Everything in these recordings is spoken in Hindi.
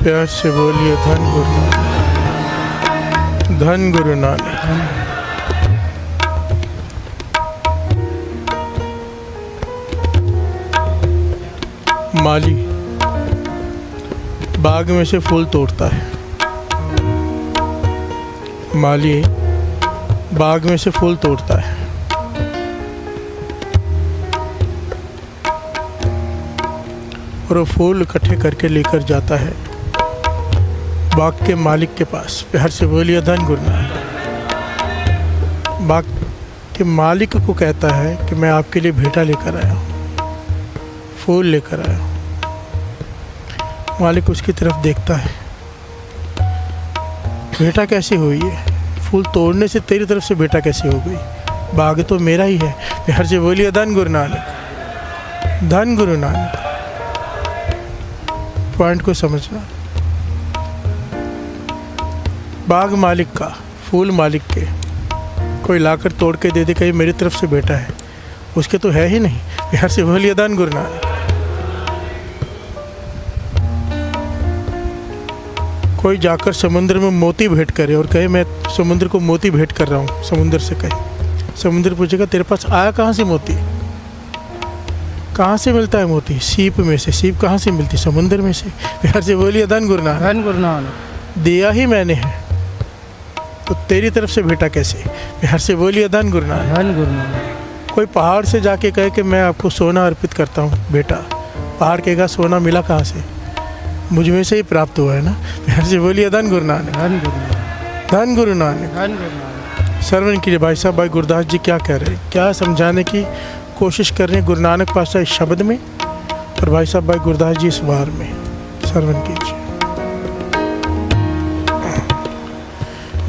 प्यार से बोलिए धन गुरु नानक, धन गुरु नानक। माली बाग में से फूल तोड़ता है, माली बाग में से फूल तोड़ता है, और वो फूल इकट्ठे करके लेकर जाता है बाग के मालिक के पास। प्यार से बोलिए धन गुरु नानक। बाग के मालिक को कहता है कि मैं आपके लिए भेंटा लेकर आया हूँ, फूल लेकर आया हूँ। मालिक उसकी तरफ देखता है, भेंटा कैसी हुई है? फूल तोड़ने से तेरी तरफ से भेंटा कैसी हो गई? बाग तो मेरा ही है। प्यार से बोलिए धन गुरु नानक, धन गुरु नानक। पॉइंट को समझना, बाग मालिक का, फूल मालिक के, कोई लाकर तोड़ के दे दे कहीं मेरी तरफ से बेटा है, उसके तो है ही नहीं। प्यार से बोलिए धन गुरु नानक। कोई जाकर समुद्र में मोती भेंट करे और कहे मैं समुद्र को मोती भेंट कर रहा हूँ, समुद्र से कहे, समुद्र पूछेगा तेरे पास आया कहाँ से मोती? कहाँ से मिलता है मोती? सीप में से। सीप कहाँ से मिलती? समुद्र में से। प्यार से बोलिए धन गुरु नानक, धन गुरु नानक। दिया ही मैंने है तो तेरी तरफ से भेंटा कैसे? प्यार से बोलिए धन गुरु नानक, धन गुरु नानक। कोई पहाड़ से जाके कहे कि मैं आपको सोना अर्पित करता हूँ बेटा, पहाड़ कहेगा सोना मिला कहाँ से? मुझ में से ही प्राप्त हुआ है ना। प्यार से बोलिए धन गुरु नानक, धन गुरु नानक, धन गुरु नानक। धन गुरु नानक। श्रवण कीजिए भाई साहब, भाई गुरदास जी क्या कह रहे हैं, क्या समझाने की कोशिश कर रहे हैं गुरु नानक पातशाह इस शब्द में, और भाई साहब भाई गुरदास जी इस वार में। श्रवण कीजिए।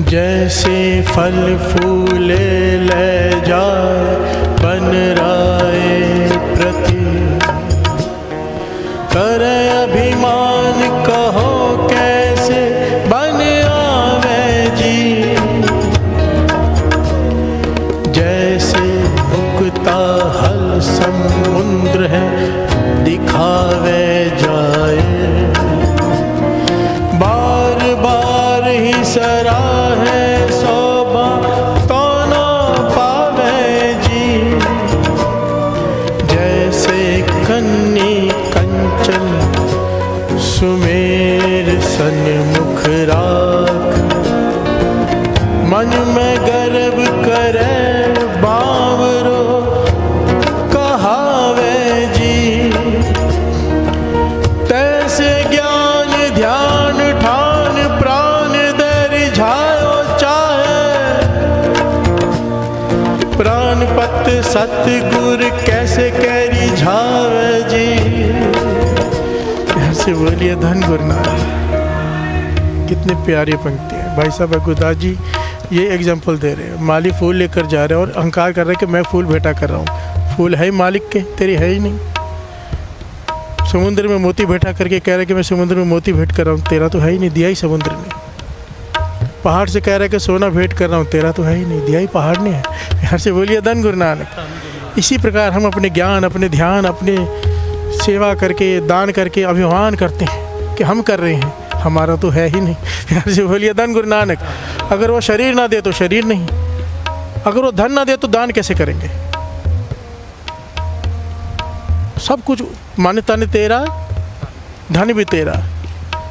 जैसे फल फूल ले जाए बन राय प्रति, करे अभिमान कहो कैसे बन आवे जी। जैसे उगता हल समुद्र है दिखावे जाए, बार बार ही सराहे शोभा तो न पावे जी। जैसे कन्नी कंचन सुमेर सन्मुख राख, मन में गर्व करे बावरो कहावे जी। तैसे ज्ञान ध्यान ठान प्राण दर झायो चाहे, प्राणपत सतगुर कैसे कैरी झावे जी। ऐसे बोलिए धन गुरु नानक। कितने प्यारी पंक्ति है भाई साहब। गुरदास जी ये एग्जाम्पल दे रहे हैं, माली फूल लेकर जा रहे हैं और अहंकार कर रहे हैं कि मैं फूल भेंटा कर रहा हूँ। फूल है ही मालिक के, तेरी है ही नहीं। समुद्र में मोती भेंटा करके कह रहे कि मैं समुद्र में मोती भेंट कर रहा हूँ, तेरा तो है ही नहीं, दिया ही समुद्र ने। पहाड़ से कह रहे कि सोना भेंट कर रहा हूँ, तेरा तो है ही नहीं, दिया ही पहाड़ ने है। यहाँ से बोलिए धन गुरु नानक। इसी प्रकार हम अपने ज्ञान, अपने ध्यान, अपने सेवा करके, दान करके अभिमान करते हैं कि हम कर रहे हैं, हमारा तो है ही नहीं। यहाँ से बोलिए धन गुरु नानक। अगर वो शरीर ना दे तो शरीर नहीं, अगर वो धन ना दे तो दान कैसे करेंगे? सब कुछ मान्यता ने तेरा, धन भी तेरा,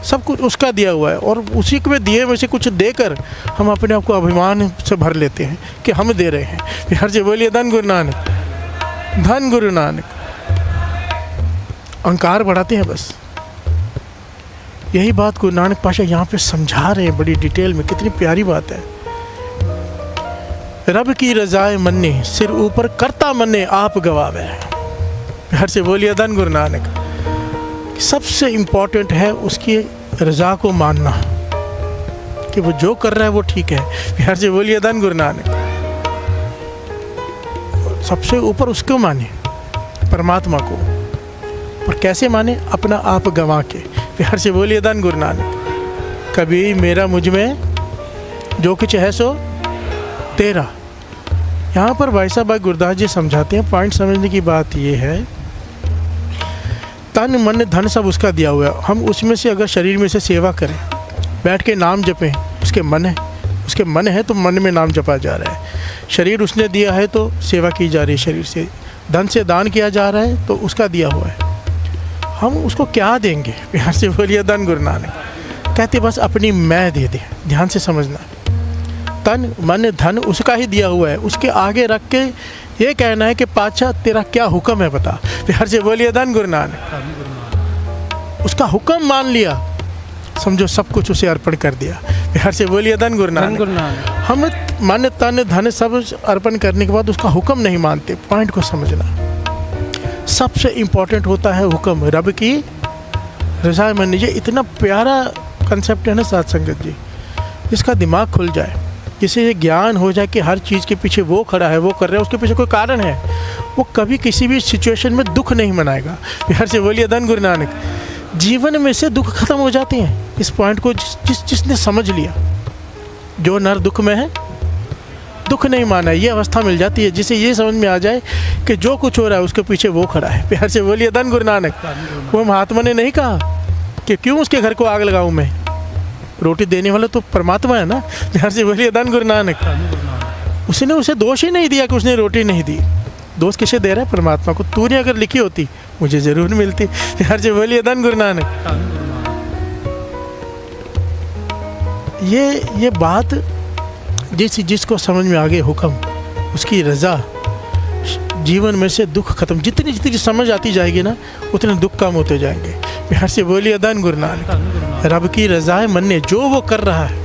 सब कुछ उसका दिया हुआ है, और उसी के दिए में से कुछ देकर हम अपने आप को अभिमान से भर लेते हैं कि हम दे रहे हैं। बिहार से बोलिए धन गुरु नानक, धन गुरु नानक। अहंकार बढ़ाते हैं बस। यही बात गुरु नानक पातशाह यहाँ पे समझा रहे हैं बड़ी डिटेल में। कितनी प्यारी बात है। रब की रजाए मन्ने सिर ऊपर करता मन्ने आप गवावे। बिहार से बोलिए धन गुरु नानक। सबसे इम्पोर्टेंट है उसकी रजा को मानना कि वो जो कर रहा है वो ठीक है। बिहार से बोलिए धन गुरु नानक। सबसे ऊपर उसको माने, परमात्मा को। और कैसे माने? अपना आप गंवा के। बिहार से बोलिए धन गुरु नानक। कभी मेरा मुझ में जो कुछ है सो तेरा। यहाँ पर भाई साहब भाई गुरदास जी समझाते हैं, पॉइंट समझने की बात ये है तन मन धन सब उसका दिया हुआ है। हम उसमें से अगर शरीर में से सेवा करें, बैठ के नाम जपें, उसके मन है तो मन में नाम जपा जा रहा है। शरीर उसने दिया है तो सेवा की जा रही है शरीर से। धन से दान किया जा रहा है तो उसका दिया हुआ है, हम उसको क्या देंगे? प्यार से बोलिए धन। गुरु नानक कहते बस अपनी मैं दे दे। ध्यान से समझना, तन मन धन उसका ही दिया हुआ है, उसके आगे रख के ये कहना है कि पातशाह तेरा क्या हुक्म है बता। प्यार से बोलिए धन गुरु नानक। उसका हुक्म मान लिया, समझो सब कुछ उसे अर्पण कर दिया। प्यार से बोलिए धन गुरु नानक। हम मन तन धन सब अर्पण करने के बाद उसका हुक्म नहीं मानते। पॉइंट को समझना, सबसे इम्पोर्टेंट होता है हुक्म, रब की रज़ा माननी। ये इतना प्यारा कंसेप्ट है ना साथ संगत जी, इसका दिमाग खुल जाए, जिसे ये ज्ञान हो जाए कि हर चीज़ के पीछे वो खड़ा है, वो कर रहा है, उसके पीछे कोई कारण है। वो कभी किसी भी सिचुएशन में दुख नहीं मनाएगा। प्यार से बोलिए धन गुरु नानक। जीवन में से दुख खत्म हो जाते हैं। इस पॉइंट को जिसने समझ लिया, जो नर दुख में है दुख नहीं माना, ये अवस्था मिल जाती है जिसे ये समझ में आ जाए कि जो कुछ हो रहा है उसके पीछे वो खड़ा है। प्यार से बोलिए धन गुरु नानक। वो महात्मा ने नहीं कहा कि क्यों उसके घर को आग लगाऊं मैं, रोटी देने वाला तो परमात्मा है ना। प्यार से बोलिए धन गुरु नानक। उसने उसे दोष ही नहीं दिया कि उसने रोटी नहीं दी, दोष किसे दे रहा है? परमात्मा को। तूने अगर लिखी होती मुझे ज़रूर मिलती। प्यार से बोलिए धन गुरु नानक। ये बात जिसको समझ में आ गई हुक्म, उसकी रज़ा, जीवन में से दुख खत्म। जितनी जितनी समझ आती जाएगी ना उतने दुख कम होते जाएंगे। प्यार से बोलिए धन गुरु नानक। रब की रज़ा मनने, जो वो कर रहा है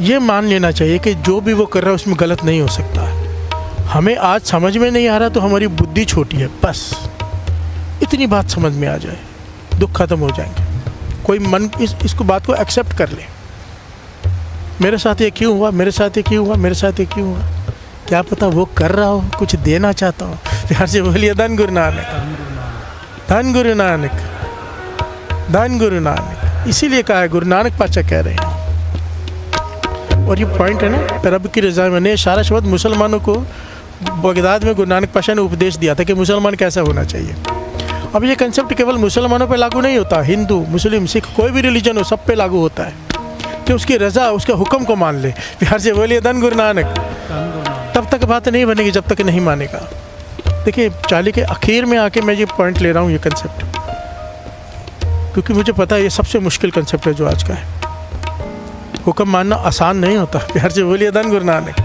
ये मान लेना चाहिए कि जो भी वो कर रहा है उसमें गलत नहीं हो सकता। हमें आज समझ में नहीं आ रहा तो हमारी बुद्धि छोटी है, बस इतनी बात समझ में आ जाए, दुख खत्म हो जाएंगे। कोई मन इसको बात को एक्सेप्ट कर ले, मेरे साथ ये क्यों हुआ, मेरे साथ ये क्यों हुआ, मेरे साथ ये क्यों हुआ, क्या पता वो कर रहा हो, कुछ देना चाहता हो। प्यार से बोलिए धन गुरु नानक। धन गुरु नानक, धन गुरु नानक। इसीलिए कहा है, गुरु नानक पातशाह कह रहे हैं। और ये पॉइंट है ना, रब की रज़ा में। ने सारा शब्द मुसलमानों को बगदाद में गुरु नानक पातशाह ने उपदेश दिया था कि मुसलमान कैसा होना चाहिए। अब ये कंसेप्ट केवल मुसलमानों पे लागू नहीं होता, हिंदू मुस्लिम सिख कोई भी रिलीजन हो सब पे लागू होता है कि उसकी रज़ा, उसके हुक्म को मान ले। प्यार से बोलिए धन गुरु नानक। तब तक बात नहीं बनेगी जब तक नहीं मानेगा। देखिए चाली के आखिर में आके मैं ये पॉइंट ले रहा हूँ, ये कंसेप्ट, क्योंकि मुझे पता है ये सबसे मुश्किल कंसेप्ट है जो आज का है। हुक्म मानना आसान नहीं होता। प्यार से बोलिए धन गुरु नानक।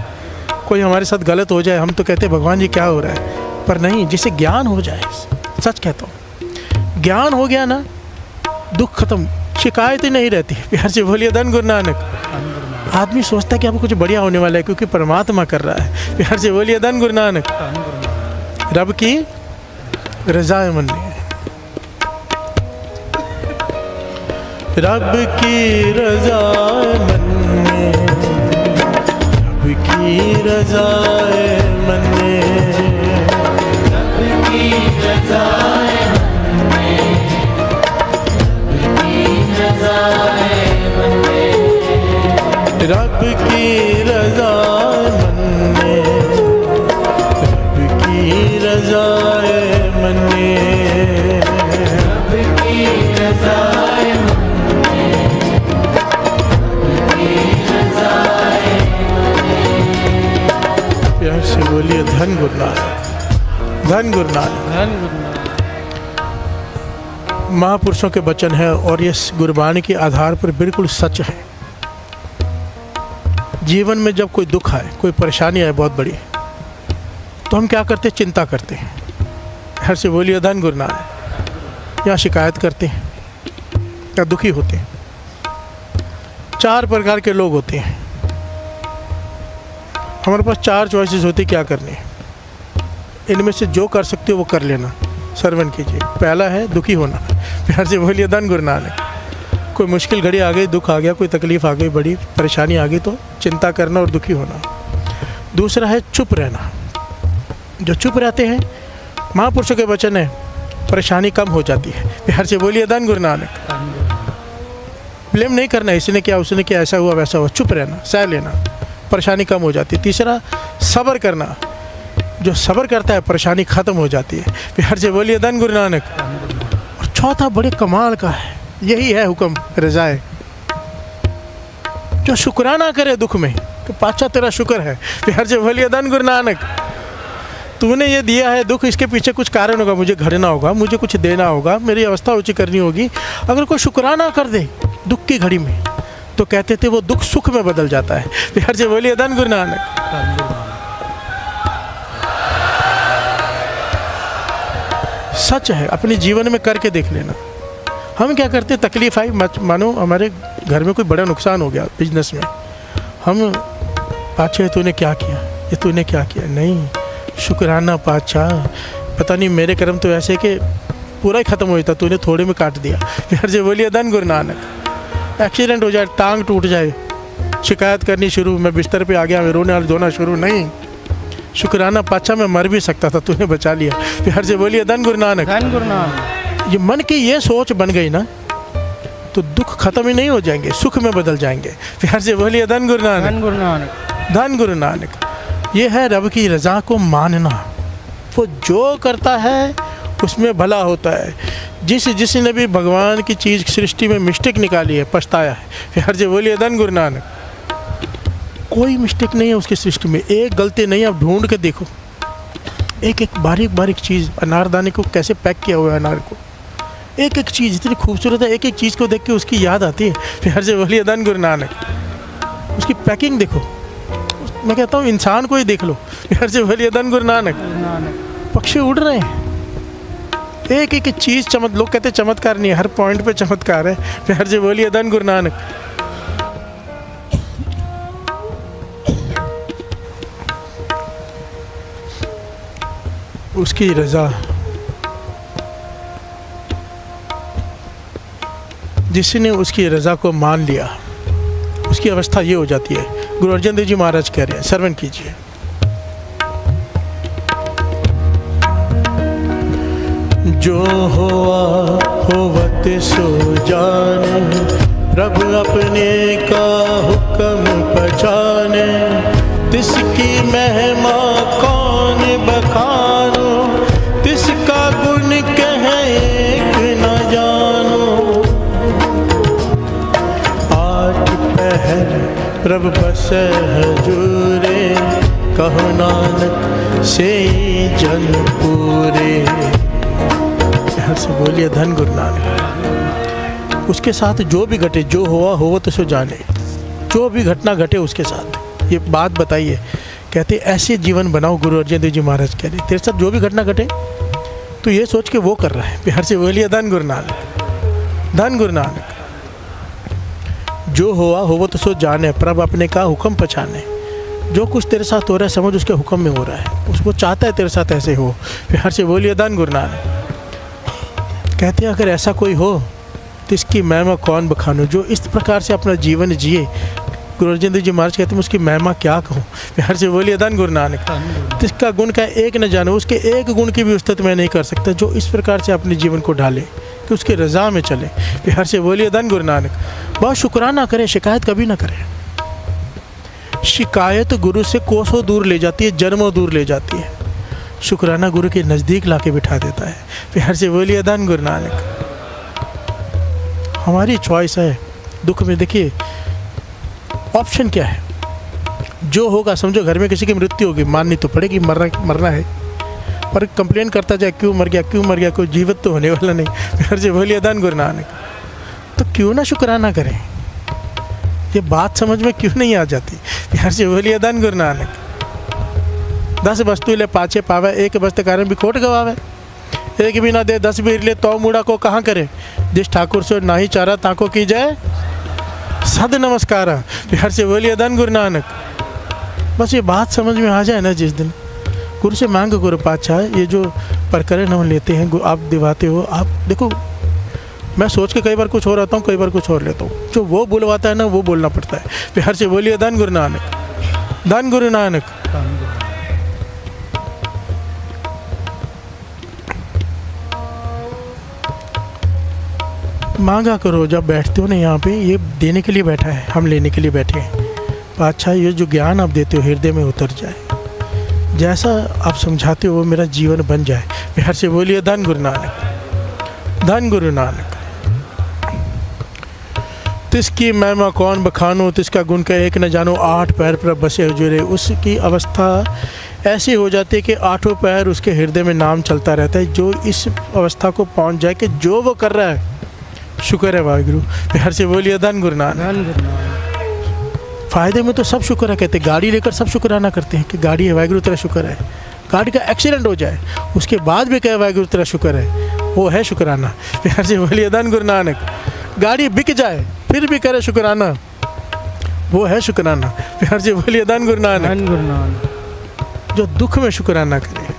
कोई हमारे साथ गलत हो जाए हम तो कहते हैं भगवान जी क्या हो रहा है, पर नहीं, जिसे ज्ञान हो जाए, सच कहता हूँ, ज्ञान हो गया ना दुख खत्म, शिकायत ही नहीं रहती। प्यार से बोलिए धन गुरु नानक। आदमी सोचता है कि अब कुछ बढ़िया होने वाला है क्योंकि परमात्मा कर रहा है। प्यार से बोलिए धन गुरु नानक। रब की रज़ा मननी, रब की रज़ा मनने, रब की रज़ा मनने, रब की रज़ा मनने, रब की रज़ा मनने, रब की रज़ा मनने, रब की रज़ा प्यार से बोलिए धन गुरु नानक। धन गुरु नानक। धन गुरु नानक। महापुरुषों के वचन है और ये गुरबाणी के आधार पर बिल्कुल सच है। जीवन में जब कोई दुख आए, कोई परेशानी आए बहुत बड़ी, तो हम क्या करते हैं? चिंता करते हैं। हर से बोलिए धन गुरु नानक। या शिकायत करते हैं या दुखी होते हैं। 4 प्रकार के लोग होते हैं। हमारे पास 4 चॉइसेस होती क्या करनी है। इनमें से जो कर सकते हो वो कर लेना, सर्वन कीजिए। पहला है दुखी होना। प्यार से बोलिए धन गुरु नानक। कोई मुश्किल घड़ी आ गई, दुख आ गया, कोई तकलीफ़ आ गई, बड़ी परेशानी आ गई तो चिंता करना और दुखी होना। दूसरा है चुप रहना। जो चुप रहते हैं, महापुरुषों के वचन है, परेशानी कम हो जाती है। प्यार से बोलिए धन गुरु नानक। ब्लेम नहीं करना, इसने क्या उसने क्या, ऐसा हुआ वैसा हुआ, चुप रहना, सह लेना, परेशानी कम हो जाती है। तीसरा सब्र करना। जो सब्र करता है परेशानी ख़त्म हो जाती है। प्यार से बोलिए धन गुरु नानक। चौथा बड़े कमाल का है, यही है हुक्म रज़ाए। जो शुक्राना करे दुख में कि पातशाह तेरा शुक्र है, प्यार से बोलिए धन गुरु नानक। तूने ये दिया है दुख, इसके पीछे कुछ कारण होगा, मुझे घड़ना होगा, मुझे कुछ देना होगा, मेरी अवस्था ऊँची करनी होगी। अगर कोई शुक्राना कर दे दुख की घड़ी में तो कहते थे वो दुख सुख में बदल जाता है। प्यार से बोलिए धन गुरु नानक। धन गुरु नानक। सच है, अपने जीवन में करके देख लेना। हम क्या करते, तकलीफ आई, मानो हमारे घर में कोई बड़ा नुकसान हो गया बिजनेस में, हम पातशाह तूने क्या किया, ये तूने क्या किया, नहीं शुक्राना पातशाह, पता नहीं मेरे कर्म तो ऐसे कि पूरा ही ख़त्म हो जाता, तूने थोड़े में काट दिया। प्यार से बोलिए धन गुरु नानक। एक्सीडेंट हो जाए, टांग टूट जाए, शिकायत करनी शुरू, मैं बिस्तर पे आ गया, मैं रोना धोना शुरू, नहीं शुक्राना पातशाह मैं मर भी सकता था, तूने बचा लिया। प्यार से बोलिए धन गुरु नानक। धन गुरु नानक। ये मन की ये सोच बन गई ना तो दुख खत्म ही नहीं हो जाएंगे, सुख में बदल जाएंगे। प्यार से बोलिए धन गुरु नानक। धन गुरु नानक। धन गुरु नानक। ये है रब की रज़ा को मानना, वो जो करता है उसमें भला होता है। जिसने भी भगवान की चीज़ सृष्टि में मिस्टेक निकाली है पछताया है। प्यार से बोलिए धन गुरु नानक। कोई मिस्टेक नहीं है उसकी सृष्टि में, एक गलती नहीं, आप ढूंढ के देखो, एक एक बारीक बारीक चीज़, अनारदाने को कैसे पैक किया हुआ है, अनार को एक एक चीज़ इतनी खूबसूरत है, एक एक चीज़ को देख के उसकी याद आती है। प्यार से बोलिए धन गुरु नानक। उसकी पैकिंग देखो, मैं कहता हूँ इंसान को ही देख लो। प्यार से बोलिए धन गुरु नानक। पक्षी उड़ रहे हैं, एक एक चीज़ लोग कहते चमत्कार नहीं है, हर पॉइंट पे चमत्कार है। प्यार से बोलिए धन गुरु नानक। उसकी रज़ा, जिसने उसकी रज़ा को मान लिया उसकी अवस्था ये हो जाती है। गुरु अर्जन देव जी महाराज कह रहे हैं, श्रवण कीजिए। जो हुआ होवत सो जाने, प्रभु अपने का हुक्म पहचाने, तिसकी महिमा कौन बखानो, तिसका गुण कहे एक न जानो। आठ पहर प्रभु बसे हजूरे, कहो नानक से जन पूरे। यहाँ से बोलिए धन गुरु नानक। उसके साथ जो भी घटे, जो हुआ हो तो सो जाने, जो भी घटना घटे उसके साथ ये बात बताइए। कहते ऐसे जीवन बनाओ, गुरु अर्जन देव जी महाराज कह रहे, तेरे साथ जो भी घटना घटे तो ये सोच के वो कर रहा है। प्यार से बोलिए धन गुरु नानक। धन गुरु नानक। जो हुआ हो तो सो जाने, प्रभु अपने का हुक्म पहचाने। जो कुछ तेरे साथ हो रहा है समझ उसके हुक्म में हो रहा है, उसको चाहता है तेरे साथ ऐसे हो। प्यार से बोलिए धन गुरु नानक। कहते हैं अगर ऐसा कोई हो तो इसकी महिमा कौन बखानूं, जो इस प्रकार से अपना जीवन जिए। गुरु अर्जन देव जी महाराज कहते हैं उसकी महिमा क्या कहूँ। प्यार से बोलिए धन गुरु नानक। इसका गुण का एक न जानो, उसके एक गुण की भी उस्तत मैं नहीं कर सकता, जो इस प्रकार से अपने जीवन को ढाले कि उसकी रज़ा में चले। प्यार से बोलिए धन गुरु नानक। बहुत शुक्राना करें, शिकायत कभी ना करें। शिकायत गुरु से कोसों दूर ले जाती है, जन्मों दूर ले जाती है। शुक्राना गुरु के नज़दीक लाके बिठा देता है। प्यार से बोलिए धन गुरु नानक। हमारी चॉइस है दुख में। देखिए ऑप्शन क्या है, जो होगा समझो घर में किसी की मृत्यु होगी, माननी तो पड़ेगी, मरना है, पर कंप्लेन करता जाए क्यों मर गया, क्यों मर गया, कोई जीवित तो होने वाला नहीं। प्यार से बोलिए धन गुरु नानक। तो क्यों ना शुक्राना करें, ये बात समझ में क्यों नहीं आ जाती। प्यार से बोलिए धन गुरु नानक। 10 वस्तु ले पाछे पावे, एक वस्तु कारण भी खोट गवावे। एक भी ना दे 10 भी ले तो मूड़ा को कहाँ करे, जिस ठाकुर से ना ही चारा ताको की जाए सद नमस्कारा। प्यार से बोलिए धन गुरु नानक। बस ये बात समझ में आ जाए ना, जिस दिन गुरु से मांग गुरु पातशाह ये जो प्रकरण हम लेते हैं आप दिवाते हो, आप देखो मैं सोच के कई बार कुछ और आता हूँ, कई बार कुछ और लेता हूँ, जो वो बुलवाता है ना वो बोलना पड़ता है। प्यार से बोलिए धन गुरु नानक। धन गुरु नानक। मांगा करो, जब बैठते हो ना यहाँ पे, ये देने के लिए बैठा है, हम लेने के लिए बैठे हैं। पातशाह ये जो ज्ञान आप देते हो हृदय में उतर जाए, जैसा आप समझाते हो वो मेरा जीवन बन जाए। प्यार से बोलिए धन गुरु नानक। धन गुरु नानक। तिसकी महिमा कौन बखानो, तिसका गुण कहे एक न जानो, 8 पैर पर बसे हुजूरे। उसकी अवस्था ऐसी हो जाती है कि 8 पैर उसके हृदय में नाम चलता रहता है। जो इस अवस्था को पहुंच जाए कि जो वो कर रहा है शुक्र है वाहिगुरु। प्यार से बोलिए धन गुरु नानक। धन गुरु नानक। फ़ायदे में तो सब शुक्र कहते हैं, गाड़ी लेकर सब शुक्राना करते हैं कि गाड़ी है वाहिगुरु तेरा शुक्र है। गाड़ी का एक्सीडेंट हो जाए उसके बाद भी कहे वाहिगुरु तेरा शुक्र है, वो है शुक्राना। प्यार से बोलिए धन गुरु नानक। गाड़ी बिक जाए फिर भी करे शुक्राना, वो है शुक्राना। प्यार से बोलिए धन गुरु नानक। धन गुरु नानक। जो दुख में शुक्राना करे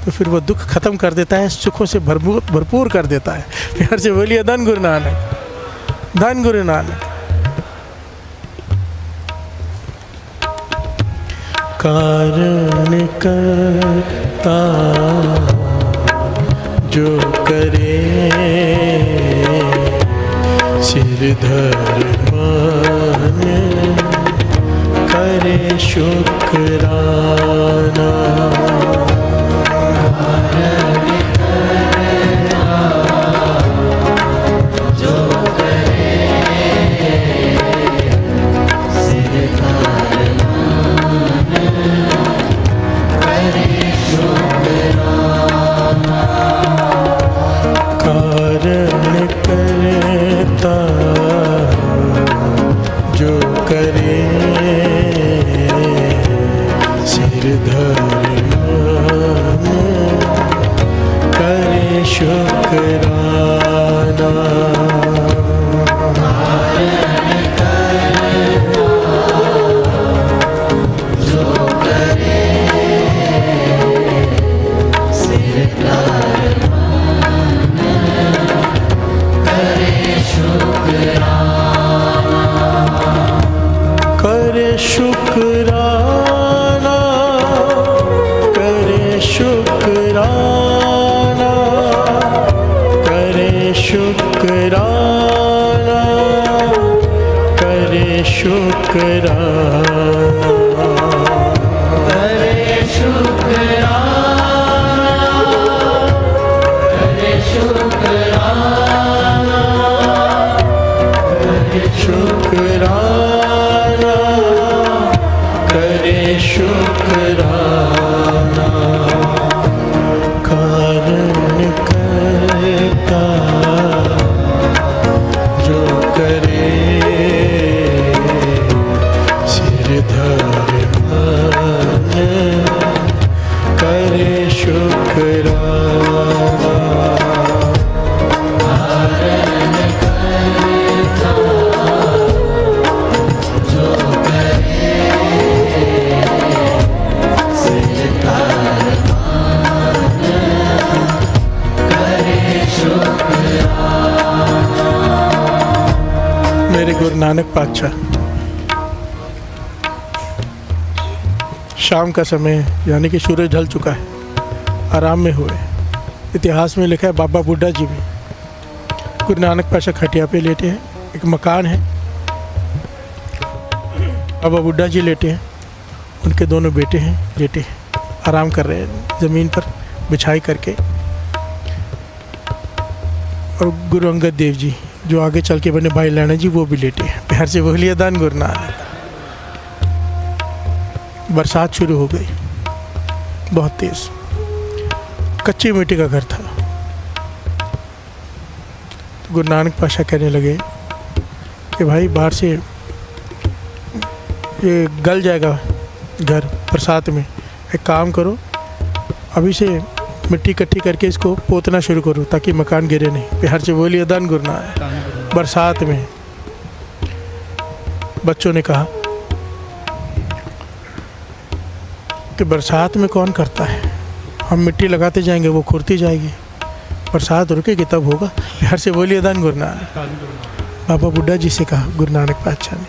तो फिर वो दुख खत्म कर देता है, सुखों से भरपूर कर देता है। प्यार से बोलिए धन गुरु नानक। धन गुरु नानक। कारण करता जो करे सिर धर मान, करे शुक्राना। कारण करता जो करे सिर धर मान, करे शुक्राना। करे शुक्राना, करे शुक्राना, करे शुक्राना, करे शुक्राना। शुक्राना, करे शुक्राना। कारण करता जो करे सिर धर मान, करे शुक्राना। मेरे गुरु नानक पातशाह, शाम का समय यानी कि सूरज ढल चुका है, आराम में हुए। इतिहास में लिखा है बाबा बुड्ढा जी भी गुरु नानक पातशाह खटिया पे लेटे हैं। एक मकान है, बाबा बुड्ढा जी लेटे हैं, उनके दोनों बेटे हैं लेटे हैं, आराम कर रहे हैं ज़मीन पर बिछाई करके। और गुरु अंगद देव जी जो आगे चल के बने भाई लैना जी, वो भी लेटे हैं। प्यार से बोलिए धन गुरु नानक। बरसात शुरू हो गई बहुत तेज़, कच्ची मिट्टी का घर था। तो गुरु नानक पातशाह कहने लगे कि भाई बाहर से ये गल जाएगा घर बरसात में, एक काम करो अभी से मिट्टी इकट्ठी करके इसको पोतना शुरू करो ताकि मकान गिरे नहीं। प्यार से बोलिए धन गुरु नानक। बरसात में बच्चों ने कहा कि बरसात में कौन करता है, हम मिट्टी लगाते जाएंगे वो खुरती जाएगी, बरसात रुकेगी तब होगा। प्यार से बोलिए धन गुरु नानक। बाबा बुड्ढा जी से कहा गुरु नानक पातशाह ने।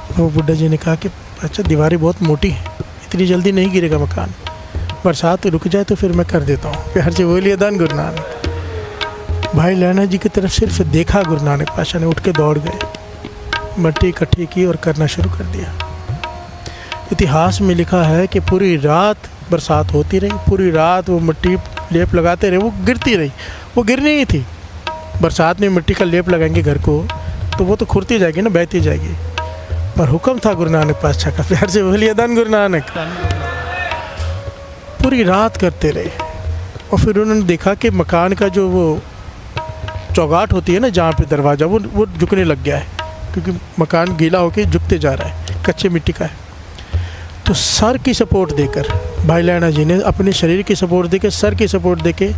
बाबा बुड्ढा जी ने कहा कि अच्छा दीवारें बहुत मोटी हैं, इतनी जल्दी नहीं गिरेगा मकान, बरसात रुक जाए तो फिर मैं कर देता हूँ। प्यार से बोलिए धन गुरु नानक। भाई लैना जी की तरफ सिर्फ देखा गुरु नानक पातशाह ने, उठ के दौड़ गए, मिट्टी इकट्ठी की और करना शुरू कर दिया। इतिहास में लिखा है कि पूरी रात बरसात होती रही, पूरी रात वो मिट्टी लेप लगाते रहे, वो गिरती रही, वो गिरनी ही थी। बरसात में मिट्टी का लेप लगाएंगे घर को तो वो तो खुरती जाएगी ना, बहती जाएगी। पर हुक्म था गुरु नानक पातशाह का, प्यार से बोलिए धन गुरु नानक। पूरी रात करते रहे और फिर उन्होंने देखा कि मकान का जो वो चौगाट होती है ना, जहाँ पे दरवाज़ा, वो झुकने लग गया है, क्योंकि मकान गीला होकर झुकते जा रहा है, कच्चे मिट्टी का है। तो सर की सपोर्ट देकर भाई लैना जी ने अपने शरीर की सपोर्ट देकर, सर की सपोर्ट देके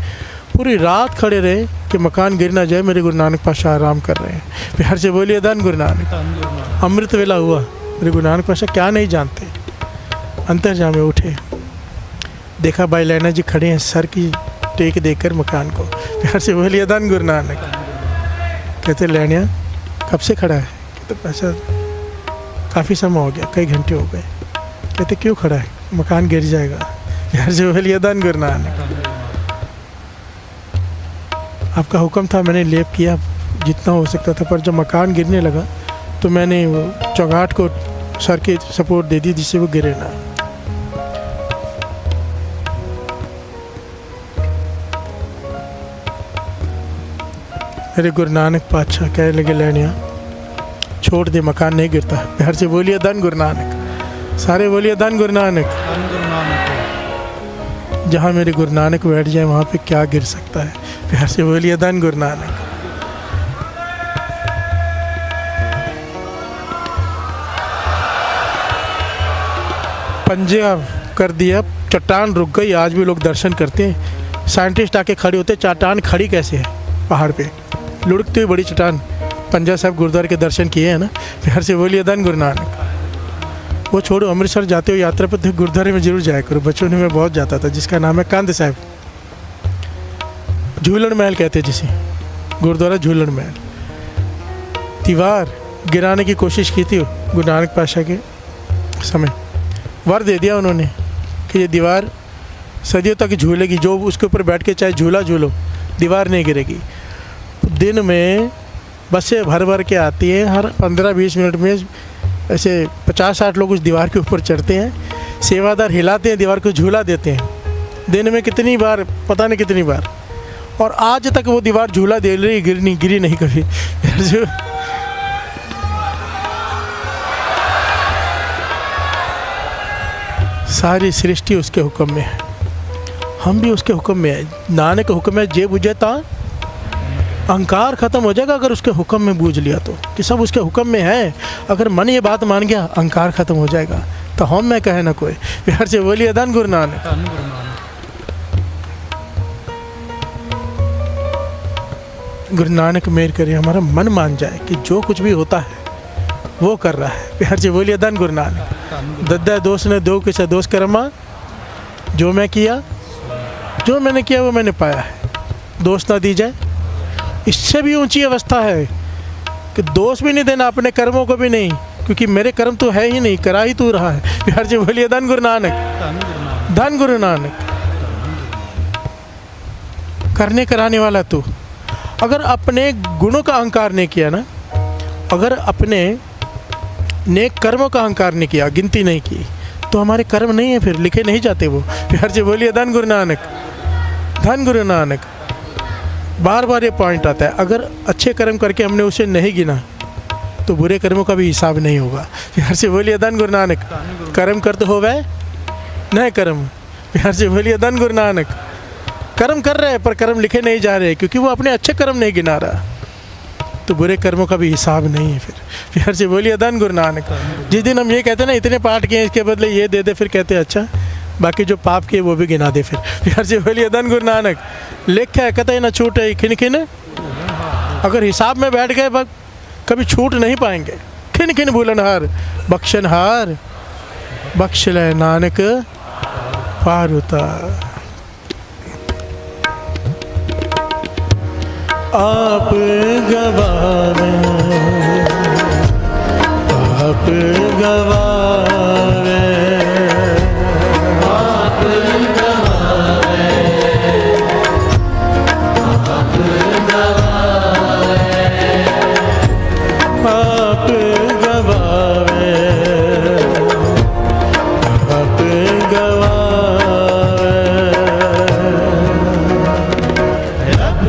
पूरी रात खड़े रहे कि मकान गिर ना जाए, मेरे गुरु नानक पातशाह आराम कर रहे हैं। प्यार से बोलिए धन गुरु नानक। अमृत वेला हुआ, मेरे गुरु नानक पातशाह क्या नहीं जानते। अंतर्जामे उठे, देखा भाई लैना जी खड़े हैं सर की टेक देकर मकान को। प्यार से बोलिए धन गुरु नानक। कहते लैनिया कब से खड़ा है? तो पातशाह काफ़ी समय हो गया, कई घंटे हो गए। कहते क्यों खड़ा है? मकान गिर जाएगा। प्यार से बोलिए धन गुरु नानक। आपका हुक्म था, मैंने लेप किया जितना हो सकता था, पर जब मकान गिरने लगा तो मैंने वो चौगाट को सर की सपोर्ट दे दी जिससे वो गिरे ना। मेरे गुरु नानक पातशाह कहने लगे लैनिया छोड़ दे, मकान नहीं गिरता। प्यार से बोलिए धन गुरु नानक। सारे बोलिए धन गुरु नानक। जहाँ मेरे गुरु नानक बैठ जाए वहाँ पे क्या गिर सकता है? प्यार से बोलिए धन गुरु नानक। पंजे कर दिया, चट्टान रुक गई। आज भी लोग दर्शन करते हैं, साइंटिस्ट आके खड़े होते, चट्टान खड़ी कैसे है पहाड़ पे, लुढ़कती हुई बड़ी चट्टान। पंजा साहब गुरुद्वारे के दर्शन किए हैं ना? प्यार से बोलिए धन गुरु नानक। वो छोड़ो, अमृतसर जाते हो यात्रा पर तो गुरुद्वारे में जरूर जाया करो। बचपन में मैं बहुत जाता था, जिसका नाम है कंद साहब, झूलन महल कहते जिसे, गुरुद्वारा झूलन महल। दीवार गिराने की कोशिश की थी गुरु नानक पातशाह के समय, वर दे दिया उन्होंने कि ये दीवार सदियों तक झूलेगी, जो उसके ऊपर बैठ के चाहे झूला झूलो, दीवार नहीं गिरेगी। दिन में बसें भर भर के आती हैं, हर 15-20 मिनट में ऐसे 50-60 लोग उस दीवार के ऊपर चढ़ते हैं, सेवादार हिलाते हैं दीवार को, झूला देते हैं। दिन में कितनी बार, पता नहीं कितनी बार, और आज तक वो दीवार झूला दे रही, गिरी नहीं कभी। सारी सृष्टि उसके हुक्म में है, हम भी उसके हुक्म में है। नानक के हुक्म में जे बुझे ता अहंकार ख़त्म हो जाएगा अगर उसके हुक्म में बूझ लिया तो, कि सब उसके हुक्म में है। अगर मन ये बात मान गया अहंकार ख़त्म हो जाएगा, तो हम में कहे ना कोई। प्यार से बोलिए धन गुरु नानक। गुरु नानक मेहर करे, हमारा मन मान जाए कि जो कुछ भी होता है वो कर रहा है। प्यार से बोलिए धन गुरु नानक। दद्दा दोस्त ने दो किसा दोस्त करमा, जो मैं किया, जो मैंने किया वो मैंने पाया है। दोस्त ना दी जाए, इससे भी ऊंची अवस्था है कि दोष भी नहीं देना, अपने कर्मों को भी नहीं, क्योंकि मेरे कर्म तो है ही नहीं, करा ही तू रहा है। प्यार से बोलिए धन गुरु नानक। धन गुरु नानक। करने कराने वाला तू। अगर अपने गुणों का अहंकार नहीं किया ना, अगर अपने नेक कर्मों का अहंकार नहीं किया, गिनती नहीं की, तो हमारे कर्म नहीं है, फिर लिखे नहीं जाते वो। प्यार से बोलिए धन गुरु नानक। धन गुरु नानक। बार बार ये पॉइंट आता है, अगर अच्छे कर्म करके हमने उसे नहीं गिना तो बुरे कर्मों का भी हिसाब नहीं होगा। प्यार से बोलिए धन गुरु नानक। कर्म करते हो वह नहीं कर्म। प्यार से बोलिए धन गुरु नानक। कर्म कर रहे हैं पर कर्म लिखे नहीं जा रहे, क्योंकि वो अपने अच्छे कर्म नहीं गिना रहा, तो बुरे कर्मों का भी हिसाब नहीं है फिर। प्यार से बोलिए धन गुरु नानक। जिस दिन हम ये कहते हैं ना इतने पाठ किए, इसके बदले ये दे दे, फिर कहते हैं अच्छा बाकी जो पाप किए वो भी गिना दे फिर। प्यार से बोलिए धन गुरु नानक। लेखा है कतई न छूटे खिन खिन, अगर हिसाब में बैठ गए कभी छूट नहीं पाएंगे। खिन खिन भूलनहार बख्शनहार, बख्श ले नानक पार उतार। आप गवावे, आप गवावे, आप गवावे, आप गवावे, आप गवावे, आप गवावे। रब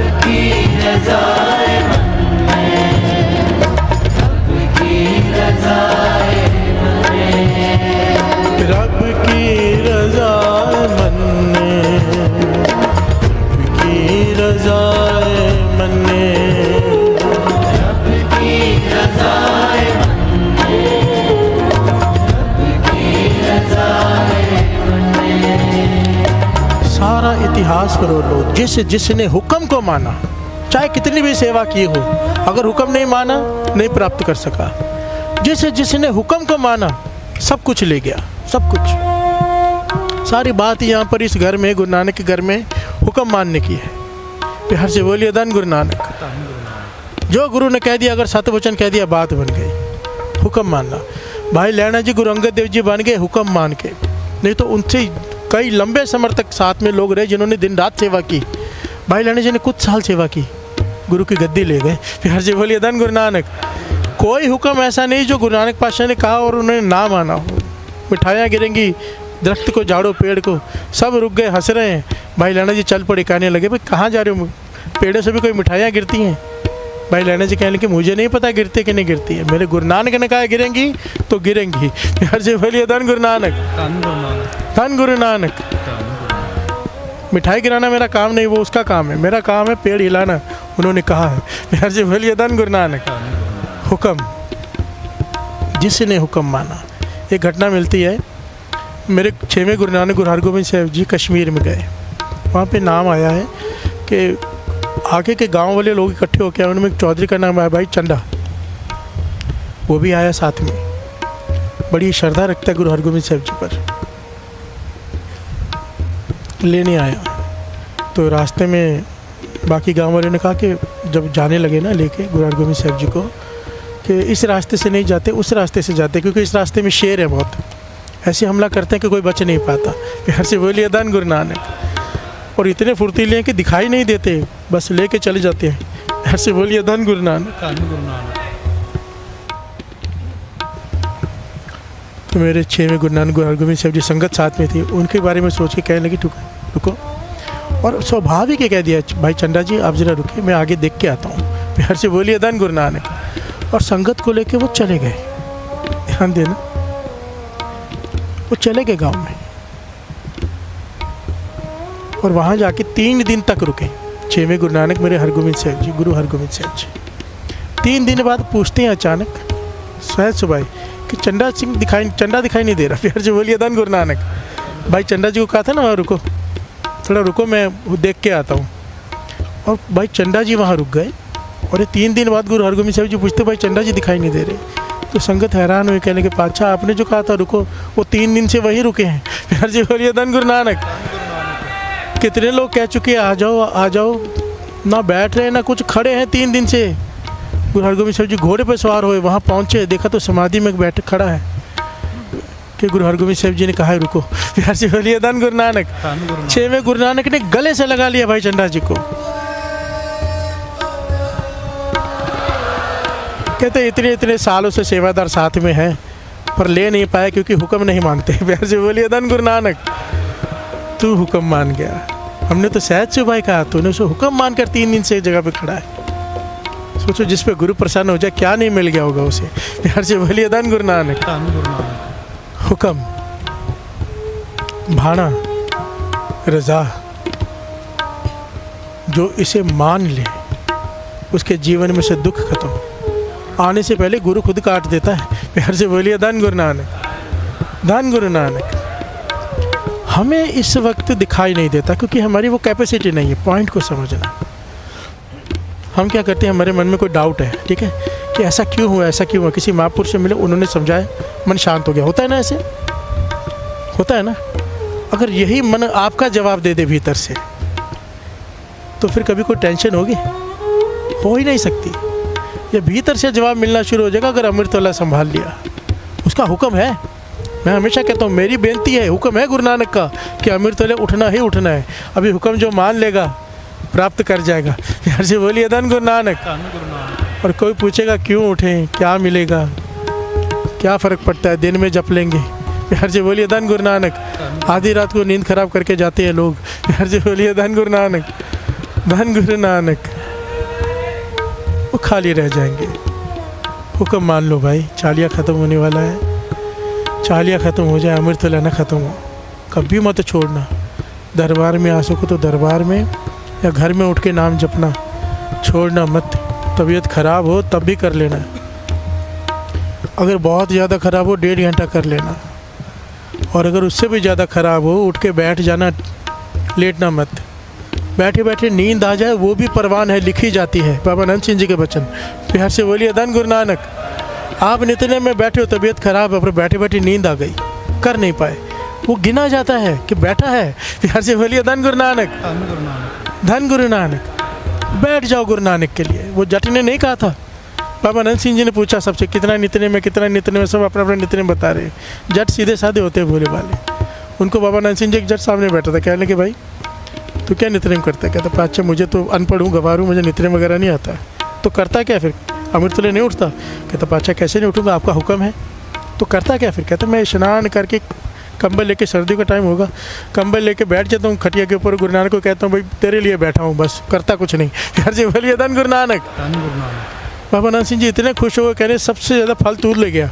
सारा इतिहास फरोल लो, जिसने हुक्म को माना, चाहे कितनी भी सेवा की हो, अगर हुक्म नहीं माना नहीं प्राप्त कर सका। जिसने हुक्म को माना सब कुछ ले गया, सब कुछ। सारी बात यहाँ पर इस घर में, गुरु नानक के घर में हुक्म मानने की है। प्यार से बोलिए धन गुरु नानक। जो गुरु ने कह दिया, अगर सतवचन कह दिया, बात बन गई। हुक्म मानना। भाई लैना जी गुरु अंगद देव जी बन गए हुक्म मान के, नहीं तो उनसे कई लंबे समय तक साथ में लोग रहे जिन्होंने दिन रात सेवा की। भाई लैना जी ने कुछ साल सेवा की, गुरु की गद्दी ले गए। प्यार से बोलिए धन गुरु नानक। कोई हुक्म ऐसा नहीं जो गुरु नानक पातशाह ने कहा और उन्होंने ना माना हो। मिठाइयाँ गिरेंगी, दरख्त को झाड़ो, पेड़ को, सब रुक गए, हंस रहे हैं। भाई लैना जी चल पड़े, कहने लगे भाई कहाँ जा रहे हो, पेड़ों से भी कोई मिठाइयाँ गिरती हैं। भाई लैना जी कहने लगे मुझे नहीं पता गिरती कि नहीं गिरती है, मेरे गुरु नानक ने कहा गिरेंगी तो गिरेंगी। प्यार से बोलिए धन गुरु नानक, धन गुरु नानक। मिठाई गिराना मेरा काम नहीं, वो उसका काम है, मेरा काम है पेड़ हिलाना, उन्होंने कहा है। प्यार से बोलिए धन गुरु नानक। हुक्म, जिसने हुक्म माना। एक घटना मिलती है, मेरे 6वें गुरु नानक गुरु हरगोबिंद साहब जी कश्मीर में गए। वहाँ पे नाम आया है कि आगे के गांव वाले लोग इकट्ठे होकर आए, उनमें एक चौधरी का नाम आया भाई चंदा, वो भी आया साथ में। बड़ी श्रद्धा रखता है गुरु हरगोबिंद साहब जी पर, लेने आया। तो रास्ते में बाकी गांव वालों ने कहा कि जब जाने लगे ना लेके गुरु हरगोबिंद साहब जी को, कि इस रास्ते से नहीं जाते, उस रास्ते से जाते, क्योंकि इस रास्ते में शेर है बहुत, ऐसे हमला करते हैं कि कोई बच नहीं पाता। प्यार से बोलिए धन गुरु नानक। और इतने फुर्तीले हैं कि दिखाई नहीं देते, बस लेके चले जाते हैं। प्यार से बोलिए धन गुरु नानक। तो मेरे 6वें गुरु नानक गुरु हरगोबिंद साहब जी संगत साथ में थी, उनके बारे में सोच के कहने लगी रुको। और स्वाभाविक कह दिया भाई चंदा जी आप ज़रा रुकिए, मैं आगे देख के आता हूँ। प्यार से बोलिए धन गुरु नानक। और संगत को लेके वो चले गए, ध्यान देना, वो चले गए गांव में। और वहाँ जाके 3 दिन तक रुके 6वें गुरु नानक मेरे हरगोबिंद साहब जी, गुरु हरगोबिंद साहब जी। 3 दिन बाद पूछते हैं अचानक शायद सुबह कि चंदा दिखाई नहीं दे रहा। प्यार से बोलिए धन गुरु नानक। भाई चंदा जी को कहा था ना वहाँ रुको, थोड़ा रुको मैं देख के आता हूँ। और भाई चंदा जी वहाँ रुक गए। और ये 3 दिन बाद गुरु हरगोबिंद साहब जी पूछते भाई चंदा जी दिखाई नहीं दे रहे। तो संगत हैरान हुई, कहने के पातशाह आपने जो कहा था रुको, वो 3 दिन से वहीं रुके हैं। प्यार से बोलिए धन गुरु नानक। कितने लोग कह चुके हैं आ जाओ आ जाओ, ना बैठ रहे ना कुछ, खड़े हैं 3 दिन से। गुरु हरगोबिंद साहब जी घोड़े पर सवार हुए, वहाँ पहुँचे, देखा तो समाधि में बैठ खड़ा है कि गुरु हरगोबिंद साहब जी ने कहा है रुको। प्यार से बोलिए धन गुरु नानक। 6वें गुरु नानक ने गले से लगा लिया भाई चंदा जी को। कहते इतने सालों से सेवादार साथ में हैं पर ले नहीं पाए क्योंकि हुक्म नहीं मानते। प्यार से बोलिए धन गुरु नानक। तू हुक्म मान गया, हमने तो सहज से भाई कहा, तूने उसे हुक्म मानकर 3 दिन से एक जगह पे खड़ा है। सोचो जिस पे गुरु प्रसन्न हो जाए क्या नहीं मिल गया होगा उसे। प्यार से बोलिए धन गुरु नानक। हुक्म, भाना, रजा, जो इसे मान ले उसके जीवन में से दुख खत्म। आने से पहले गुरु खुद काट देता है। प्यार से बोलिए धन गुरु नानक, धन गुरु नानक। हमें इस वक्त दिखाई नहीं देता क्योंकि हमारी वो कैपेसिटी नहीं है पॉइंट को समझना। हम क्या करते हैं, हमारे मन में कोई डाउट है, ठीक है, कि ऐसा क्यों हुआ, ऐसा क्यों हुआ। किसी महापुरुष से मिले, उन्होंने समझाया, मन शांत हो गया। होता है ना, ऐसे होता है ना। अगर यही मन आपका जवाब दे दे भीतर से, तो फिर कभी कोई टेंशन होगी? हो ही नहीं सकती। ये भीतर से जवाब मिलना शुरू हो जाएगा अगर अमृतवाला संभाल लिया। उसका हुक्म है। मैं हमेशा कहता हूँ, मेरी बेनती है, हुक्म है गुरु नानक का कि अमृतवाले उठना ही उठना है। अभी हुक्म जो मान लेगा प्राप्त कर जाएगा। प्यार से बोलिए धन गुरु नानक। और कोई पूछेगा क्यों उठें, क्या मिलेगा, क्या फ़र्क पड़ता है, दिन में जप लेंगे। प्यार से बोलिए धन गुरु नानक। आधी रात को नींद खराब करके जाते हैं लोग। प्यार से बोलिए धन गुरु नानक, धन गुरु नानक। वो खाली रह जाएंगे। हुक्म मान लो भाई, चालिया ख़त्म होने वाला है। चालिया ख़त्म हो जाए, अमृतवाला ना ख़त्म हो, कभी मत छोड़ना। दरबार में आ सको तो दरबार में या घर में उठ के नाम जपना, छोड़ना मत। तबीयत ख़राब हो तब भी कर लेना। अगर बहुत ज़्यादा ख़राब हो 1.5 घंटा कर लेना। और अगर उससे भी ज़्यादा ख़राब हो उठ के बैठ जाना, लेटना मत, बैठे बैठे नींद आ जाए वो भी परवान है, लिखी जाती है। बाबा नंद सिंह जी के वचन, प्यार से बोलिए धन गुरु नानक। आप नितने में बैठे हो, तबीयत खराब है, पर बैठे बैठे नींद आ गई, कर नहीं पाए, वो गिना जाता है कि बैठा है। प्यार से बोलिए धन गुरु नानक, धन गुरु नानक। धन गुरु नानक। बैठ जाओ गुरु नानक के लिए। वो जट ने नहीं कहा था, बाबा नंद सिंह जी ने पूछा सबसे कितना नितने में, कितना नितने में, सब अपना अपना नितने बता रहे। जट सीधे साधे होते हैं, भोले वाले। उनको बाबा नंद सिंह जी एक जट सामने बैठा था, कहने कि भाई तो क्या नितनेम करता है? कहता अच्छा मुझे तो अनपढ़ हूँ, गवार हूँ, मुझे नितनेम वगैरह नहीं आता, तो करता क्या फिर? अमृतले नहीं उठता? कहता अच्छा कैसे नहीं उठूँगा, आपका हुक्म है, तो करता क्या फिर? कहता मैं स्नान करके कंबल लेके, सर्दी का टाइम होगा, कंबल लेके बैठ जाता हूँ खटिया के ऊपर, गुरु नानक को कहता हूँ भाई तेरे लिए बैठा हूँ, बस करता कुछ नहीं। प्यार से बोलिए धन गुरु नानक। धन गुरु नानक। बाबा नंद सिंह जी इतने खुश हो गए, कह रहे सबसे ज़्यादा फल तू ले गया,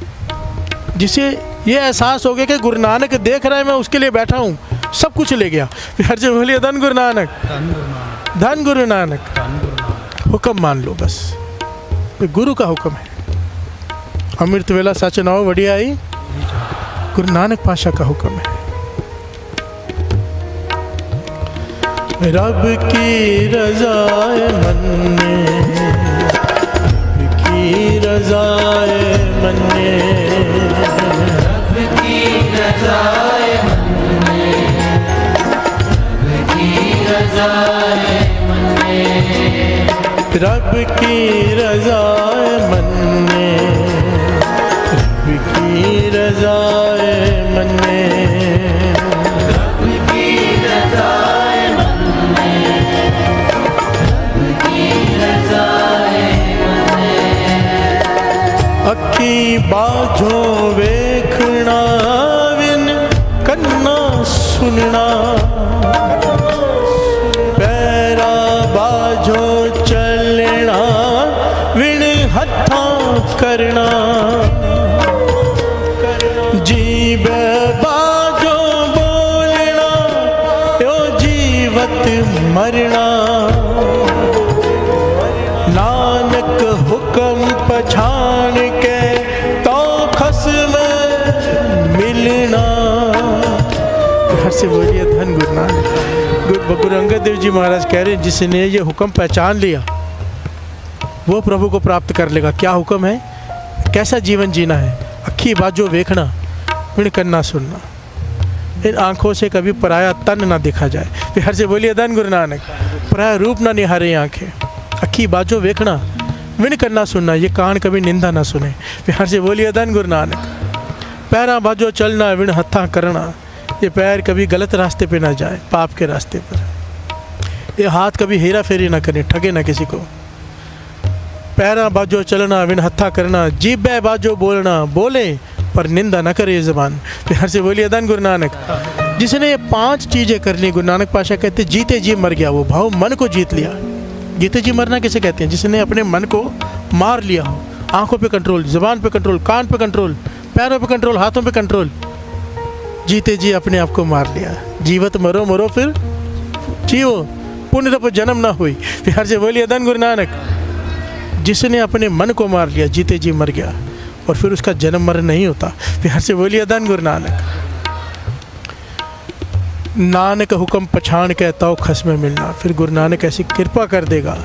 जिसे ये एहसास हो गया कि गुरु नानक देख रहा है मैं उसके लिए बैठा हूँ, सब कुछ ले गया। प्यार से बोलिए धन गुरु नानक, धन गुरु नानक। धन गुरु नानक। धन गुरु नानक। हुक्म मान लो बस, ये गुरु का हुक्म है। अमृत वेला सच नाओ वड़ी आई, गुरु नानक पाशा का हुक्म है। रब की रज़ाए मन्ने, रब की रज़ाए मन्ने, रब की रज़ाए मन्ने, रब की रज़ाए मन्ने, रब की रज़ाए मन्ने, रब की रज़ाए मन्ने, रब की रज़ाए मन्ने, रब की रज़ाए मन्ने। अखी बाझों वेखना विन कन्ना सुनना, पैरा बाझों चलना विन हथा करना, जीव बाझों बोलना यो जीवत मरना, नानक हुक्म पछान के तो खस्म मिलना। घर से बोलिए धन गुरु नानक। गुरु अंगद देव जी महाराज कह रहे हैं जिसने ये हुक्म पहचान लिया वो प्रभु को प्राप्त कर लेगा। क्या हुक्म है, कैसा जीवन जीना है? अखी बाजो वेखना, पिण करना सुनना, इन आँखों से कभी पराया तन ना देखा जाए। फिर से बोलिए धन गुरु नानक। पराया रूप ना निहारे आँखें, अखी बाजो वेखना, विन करना सुनना, ये कान कभी निंदा ना सुने। प्यार से बोलिए धन गुरु नानक। पैरा बाजो चलना, विन हत्था करना, ये पैर कभी गलत रास्ते पे ना जाए, पाप के रास्ते पर। ये हाथ कभी हेरा फेरी ना करे, ठगे ना किसी को। पैरा बाजो चलना, विन हत्था करना, जीभ बाजो बोलना, बोले पर निंदा ना करे ये ज़बान। प्यार से बोलिए धन गुरु नानक। जिसने ये 5 चीज़ें कर ली, गुरु नानक पाशा कहते जीते जी मर गया वो, भाव मन को जीत लिया। जीते जी मरना किसे कहते हैं? जिसने अपने मन को मार लिया हो। आंखों पे कंट्रोल, ज़बान पे कंट्रोल, कान पे कंट्रोल, पैरों पे कंट्रोल, हाथों पे कंट्रोल, जीते जी अपने आप को मार लिया। जीवत मरो मरो फिर जियो, पुण्य तप जन्म ना हुई। प्यार से बोलिए धन गुरु नानक। जिसने अपने मन को मार लिया, जीते जी मर गया, और फिर उसका जन्म मरण नहीं होता। प्यार से बोलिए धन गुरु नानक। नानक हुक्म पछाण के तो खस में मिलना, फिर गुरु नानक ऐसी कृपा कर देगा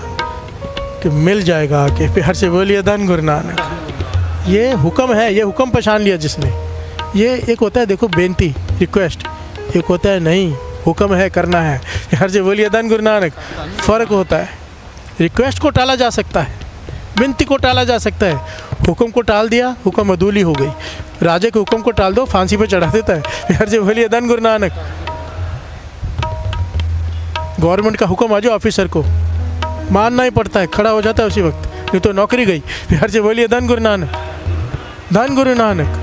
कि मिल जाएगा आके। प्यार से बोलिए धन गुरु नानक। ये हुक्म है, ये हुक्म पहचान लिया जिसने। ये एक होता है देखो बेनती, रिक्वेस्ट, एक होता है नहीं हुक्म है, करना है। प्यार से बोलिए धन गुरु नानक। फ़र्क होता है। रिक्वेस्ट को टाला जा सकता है, विनती को टाला जा सकता है, हुक्म को टाल दिया, हुक्म अधूरी हो गई। राजा के हुक्म को टाल दो, फांसी पे चढ़ा देता है। प्यार से बोलिए धन गुरु नानक। गवर्नमेंट का हुक्म आ जाओ ऑफिसर को, मानना ही पड़ता है, खड़ा हो जाता है उसी वक्त, नहीं तो नौकरी गई। प्यार से बोलिए धन गुरु नानक। धन गुरु नानक।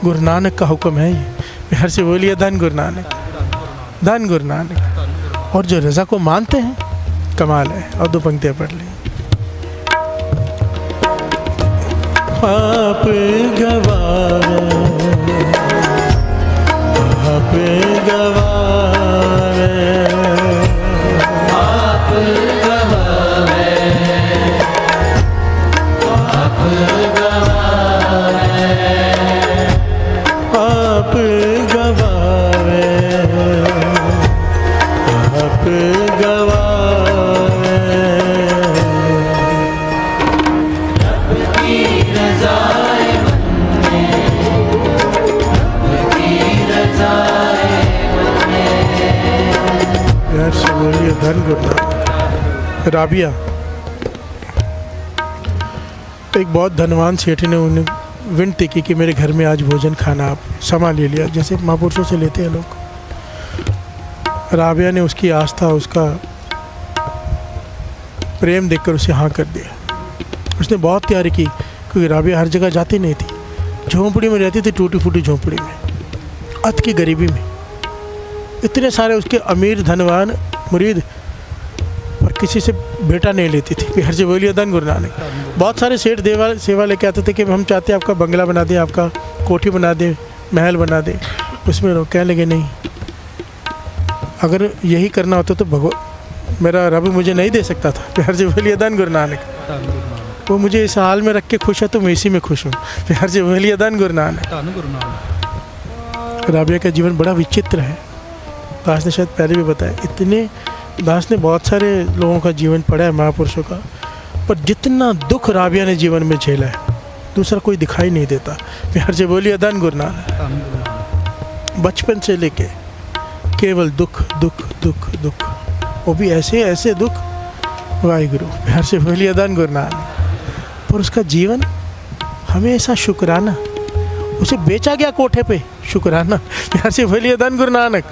गुरु नानक का हुक्म है ये। प्यार से बोलिए धन गुरु नानक। धन गुरु नानक। और जो रज़ा को मानते हैं, कमाल है। और 2 पंक्तियाँ पढ़ ली। आप गवावे, आप गवावे, आप गवावे, आप गवावे, आप गवावे, धन गुरु नानक। राबिया, एक बहुत धनवान सेठ ने उन्हें विनती की कि मेरे घर में आज भोजन खाना आप समा ले लिया, जैसे महापुरुषों से लेते हैं लोग। राबिया ने उसकी आस्था, उसका प्रेम देखकर उसे हाँ कर दिया। उसने बहुत तैयारी की, क्योंकि राबिया हर जगह जाती नहीं थी, झोंपड़ी में रहती थी, टूटी फूटी झोंपड़ी में, अत की गरीबी में। इतने सारे उसके अमीर धनवान मुरीद, पर किसी से बेटा नहीं लेती थी। बिहार से बोलिए धन गुरु नानक। बहुत सारे सेठ देवा सेवा लेके आते थे कि हम चाहते हैं आपका बंगला बना दें, आपका कोठी बना दें, महल बना दें। उसमें लोग कहने लगे नहीं, अगर यही करना होता तो भगवान मेरा रब मुझे नहीं दे सकता था। बिहार से बोलिए धन गुरु नानक। ਧੰਨ ਗੁਰੂ ਨਾਨਕ वो मुझे इस हाल में रख के खुश है तो मैं इसी में खुश हूँ। बिहार से बोलिए धन गुरु नानक। ਧੰਨ ਗੁਰੂ ਨਾਨਕ राबिया का जीवन बड़ा विचित्र है। दास ने शायद पहले भी बताया, इतने दास ने बहुत सारे लोगों का जीवन पढ़ा है, महापुरुषों का, पर जितना दुख राबिया ने जीवन में झेला है दूसरा कोई दिखाई नहीं देता। बिहार से बोलिए धन गुरु नानक। ਧੰਨ ਗੁਰੂ ਨਾਨਕ बचपन से लेके केवल दुख दुख दुख दुख, वो भी ऐसे ऐसे दुख। वाहिगुरु। बिहार से बोलिए धन गुरु नानक। पर उसका जीवन हमेशा शुक्राना, उसे बेचा गया कोठे पे, शुक्राना। बिहार से बोलिए धन गुरु नानक।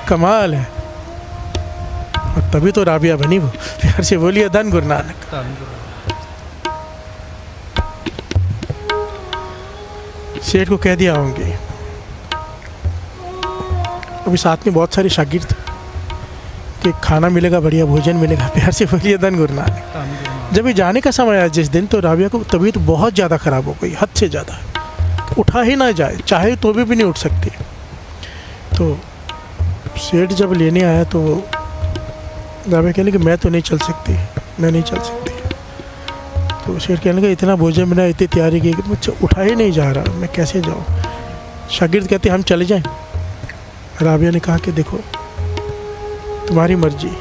कमाल है। और तभी तो राबिया बनी वो। बिहार से बोलिए धन गुरु नानक। ਧੰਨ ਗੁਰੂ सेठ को कह दिया होंगे, अभी साथ में बहुत सारे शागिर्द, कि खाना मिलेगा, बढ़िया भोजन मिलेगा। बिहार से बोलिए धन गुरु नानक। ਧੰਨ ਗੁਰੂ ਨਾਨਕ जब ये जाने का समय आया जिस दिन, तो राबिया को तबीयत बहुत ज़्यादा ख़राब हो गई, हद से ज़्यादा। उठा ही ना जाए, चाहे तो भी नहीं उठ सकती। तो सेठ जब लेने आया तो वो राबिया कहने कि मैं तो नहीं चल सकती, मैं नहीं चल सकती। तो सेठ कहने लगा इतना भोजन बनाया, इतनी तैयारी की, कि मुझसे उठा ही नहीं जा रहा, मैं कैसे जाऊँ। शागिर्द कहते हम चले जाएं। राबिया ने कहा कि देखो तुम्हारी मर्जी।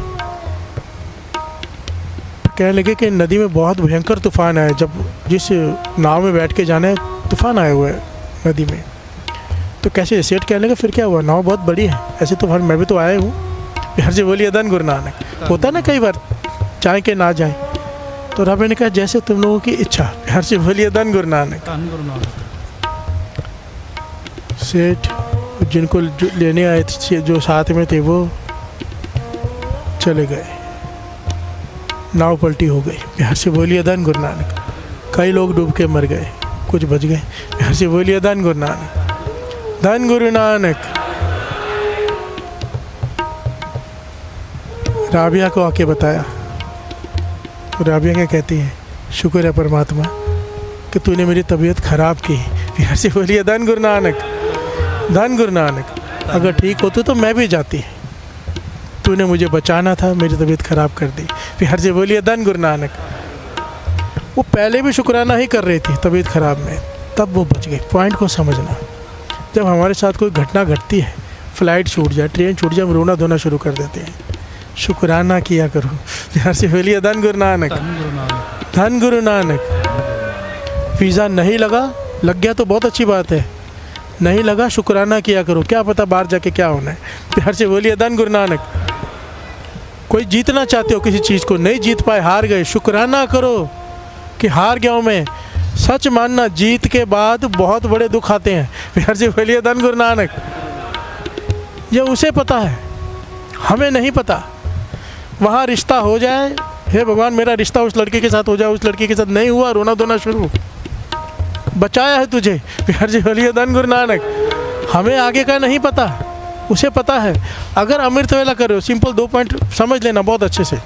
कहने लगे कि नदी में बहुत भयंकर तूफान आया, जब जिस नाव में बैठ के जाना है तूफान आया हुआ है नदी में, तो कैसे। सेठ कहने लगे फिर क्या हुआ, नाव बहुत बड़ी है, ऐसे तूफान मैं भी तो आया हूँ। बिहार से बोलिए धन गुरु नानक। होता ना कई बार चाहे कि ना जाए, तो राबिया ने कहा जैसे तुम लोगों की इच्छा। बिहार से बोलिए धन गुरु नानक। ਧੰਨ ਗੁਰੂ ਨਾਨਕ सेठ जिनको लेने आए थे, जो साथ में थे, वो चले गए, नाव पलटी हो गई। बिहार से बोलिए धन गुरु नानक। कई लोग डूब के मर गए, कुछ बच गए। बिहार से बोलिए धन गुरु नानक। धन गुरु नानक। राबिया को आके बताया, तो राबिया क्या कहती है, शुक्र है परमात्मा कि तूने मेरी तबीयत ख़राब की। बिहार से बोलिए धन गुरु नानक। धन गुरु नानक। अगर ठीक होती तो मैं भी जाती, तूने मुझे बचाना था, मेरी तबीयत ख़राब कर दी। बिहार से बोलिए धन गुरु नानक। वो पहले भी शुक्राना ही कर रही थी तबीयत ख़राब में, तब वो बच गई। पॉइंट को समझना, जब हमारे साथ कोई घटना घटती है, फ्लाइट छूट जाए, ट्रेन छूट जाए, हम रोना धोना शुरू कर देते हैं। शुक्राना किया करो। बिहार से बोलिए धन गुरु नानक। ਧੰਨ ਗੁਰੂ ਨਾਨਕ धन गुरु नानक। वीज़ा नहीं लगा, लग गया तो बहुत अच्छी बात है, नहीं लगा शुक्राना किया करो, क्या पता बाहर जाके क्या होना है। बिहार से बोलिए धन गुरु नानक। कोई जीतना चाहते हो किसी चीज़ को, नहीं जीत पाए, हार गए, शुक्राना करो कि हार गया हूँ मैं। सच मानना, जीत के बाद बहुत बड़े दुख आते हैं। बिहार से बोलिए धन गुरु नानक। ये उसे पता है, हमें नहीं पता। वहाँ रिश्ता हो जाए, हे भगवान मेरा रिश्ता उस लड़के के साथ हो जाए, उस लड़के के साथ नहीं हुआ, रोना धोना शुरू। बचाया है तुझे। बिहार से बोलिए धन गुरु नानक। हमें आगे का नहीं पता, उसे पता है। अगर अमृत वेला कर रहे हो, सिंपल 2 पॉइंट समझ लेना बहुत अच्छे से।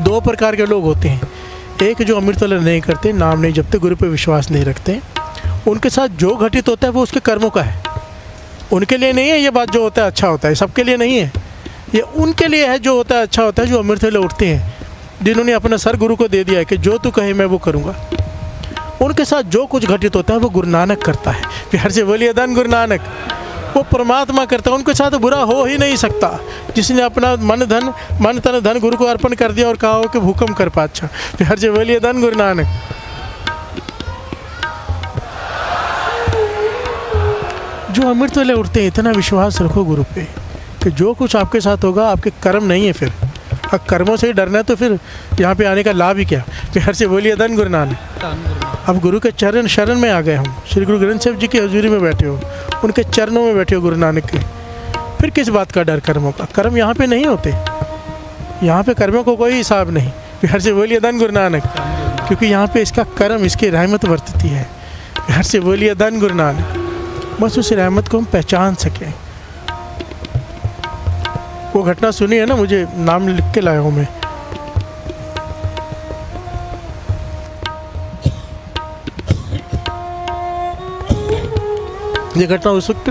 2 प्रकार के लोग होते हैं, एक जो अमृत वेला नहीं करते, नाम नहीं जपते, गुरु पे विश्वास नहीं रखते, उनके साथ जो घटित होता है वो उसके कर्मों का है, उनके लिए नहीं है। ये बात जो होता है अच्छा होता है, सबके लिए नहीं है। ये उनके लिए है जो होता है अच्छा होता है, जो अमृत वेला उठते हैं, जिन्होंने अपना सर गुरु को दे दिया है कि जो तू कहे मैं वो करूँगा। उनके साथ जो कुछ घटित होता है वो गुरु नानक करता है। बिहार से बोलिए धन गुरु नानक। वो परमात्मा करता है, उनके साथ बुरा हो ही नहीं सकता। जिसने अपना मन तन धन गुरु को अर्पण कर दिया और कहा हो कि हुक्म कर पातशाह। बिहार से बोलिए धन गुरु नानक। जो अमृत वाले उठते हैं, इतना विश्वास रखो गुरु पे कि जो कुछ आपके साथ होगा आपके कर्म नहीं है। फिर अब कर्मों से ही डरना है तो फिर यहाँ पे आने का लाभ ही क्या। प्यार से बोलिए धन गुरु नानक। अब गुरु के चरण शरण में आ गए हम, श्री गुरु ग्रंथ साहिब जी की हजूरी में बैठे हो, उनके चरणों में बैठे हो गुरु नानक के, फिर किस बात का डर कर्मों का। कर्म यहाँ पे नहीं होते, यहाँ पे कर्मों को कोई हिसाब नहीं। प्यार से बोलिए धन गुरु नानक, क्योंकि यहाँ पे इसका कर्म, इसकी रहमत वर्तती है। प्यार से बोलिए धन गुरु नानक। बस उस रहमत को हम पहचान सकें। वो घटना सुनी है ना, मुझे नाम लिख के लाया हूँ मैं। ये घटना उस वक्त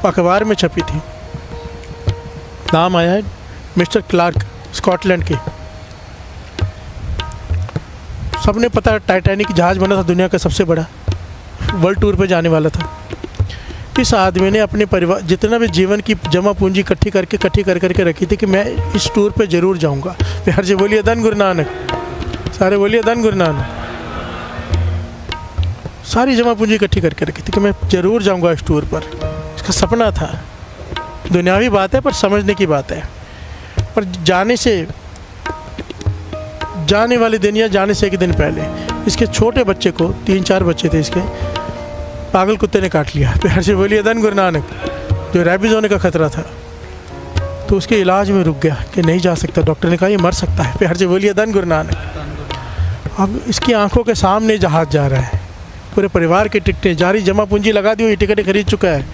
अखबार में छपी थी। नाम आया है मिस्टर क्लार्क, स्कॉटलैंड के। सबने पता, टाइटैनिक जहाज़ बना था दुनिया का सबसे बड़ा, वर्ल्ड टूर पे जाने वाला था। इस आदमी ने अपने परिवार जितना भी जीवन की जमा पूंजी इकट्ठी करके रखी थी कि मैं इस टूर पे ज़रूर जाऊंगा। प्यार से बोलिए धन गुरु नानक। सारे बोलिए धन गुरु नानक। सारी जमा पूंजी इकट्ठी करके रखी थी कि मैं ज़रूर जाऊंगा इस टूर पर। इसका सपना था। दुनियावी बात है पर समझने की बात है। पर जाने वाले दिन या जाने से एक दिन पहले इसके छोटे बच्चे को, 3-4 बच्चे थे इसके, पागल कुत्ते ने काट लिया। प्यार से बोलिए धन गुरु नानक। जो रैबीज होने का खतरा था, तो उसके इलाज में रुक गया कि नहीं जा सकता। डॉक्टर ने कहा ये मर सकता है। प्यार से बोलिए धन गुरु नानक। अब इसकी आंखों के सामने जहाज़ जा रहा है, पूरे परिवार की टिकटें जारी, जमा पूंजी लगा दी हुई, टिकटें खरीद चुका है।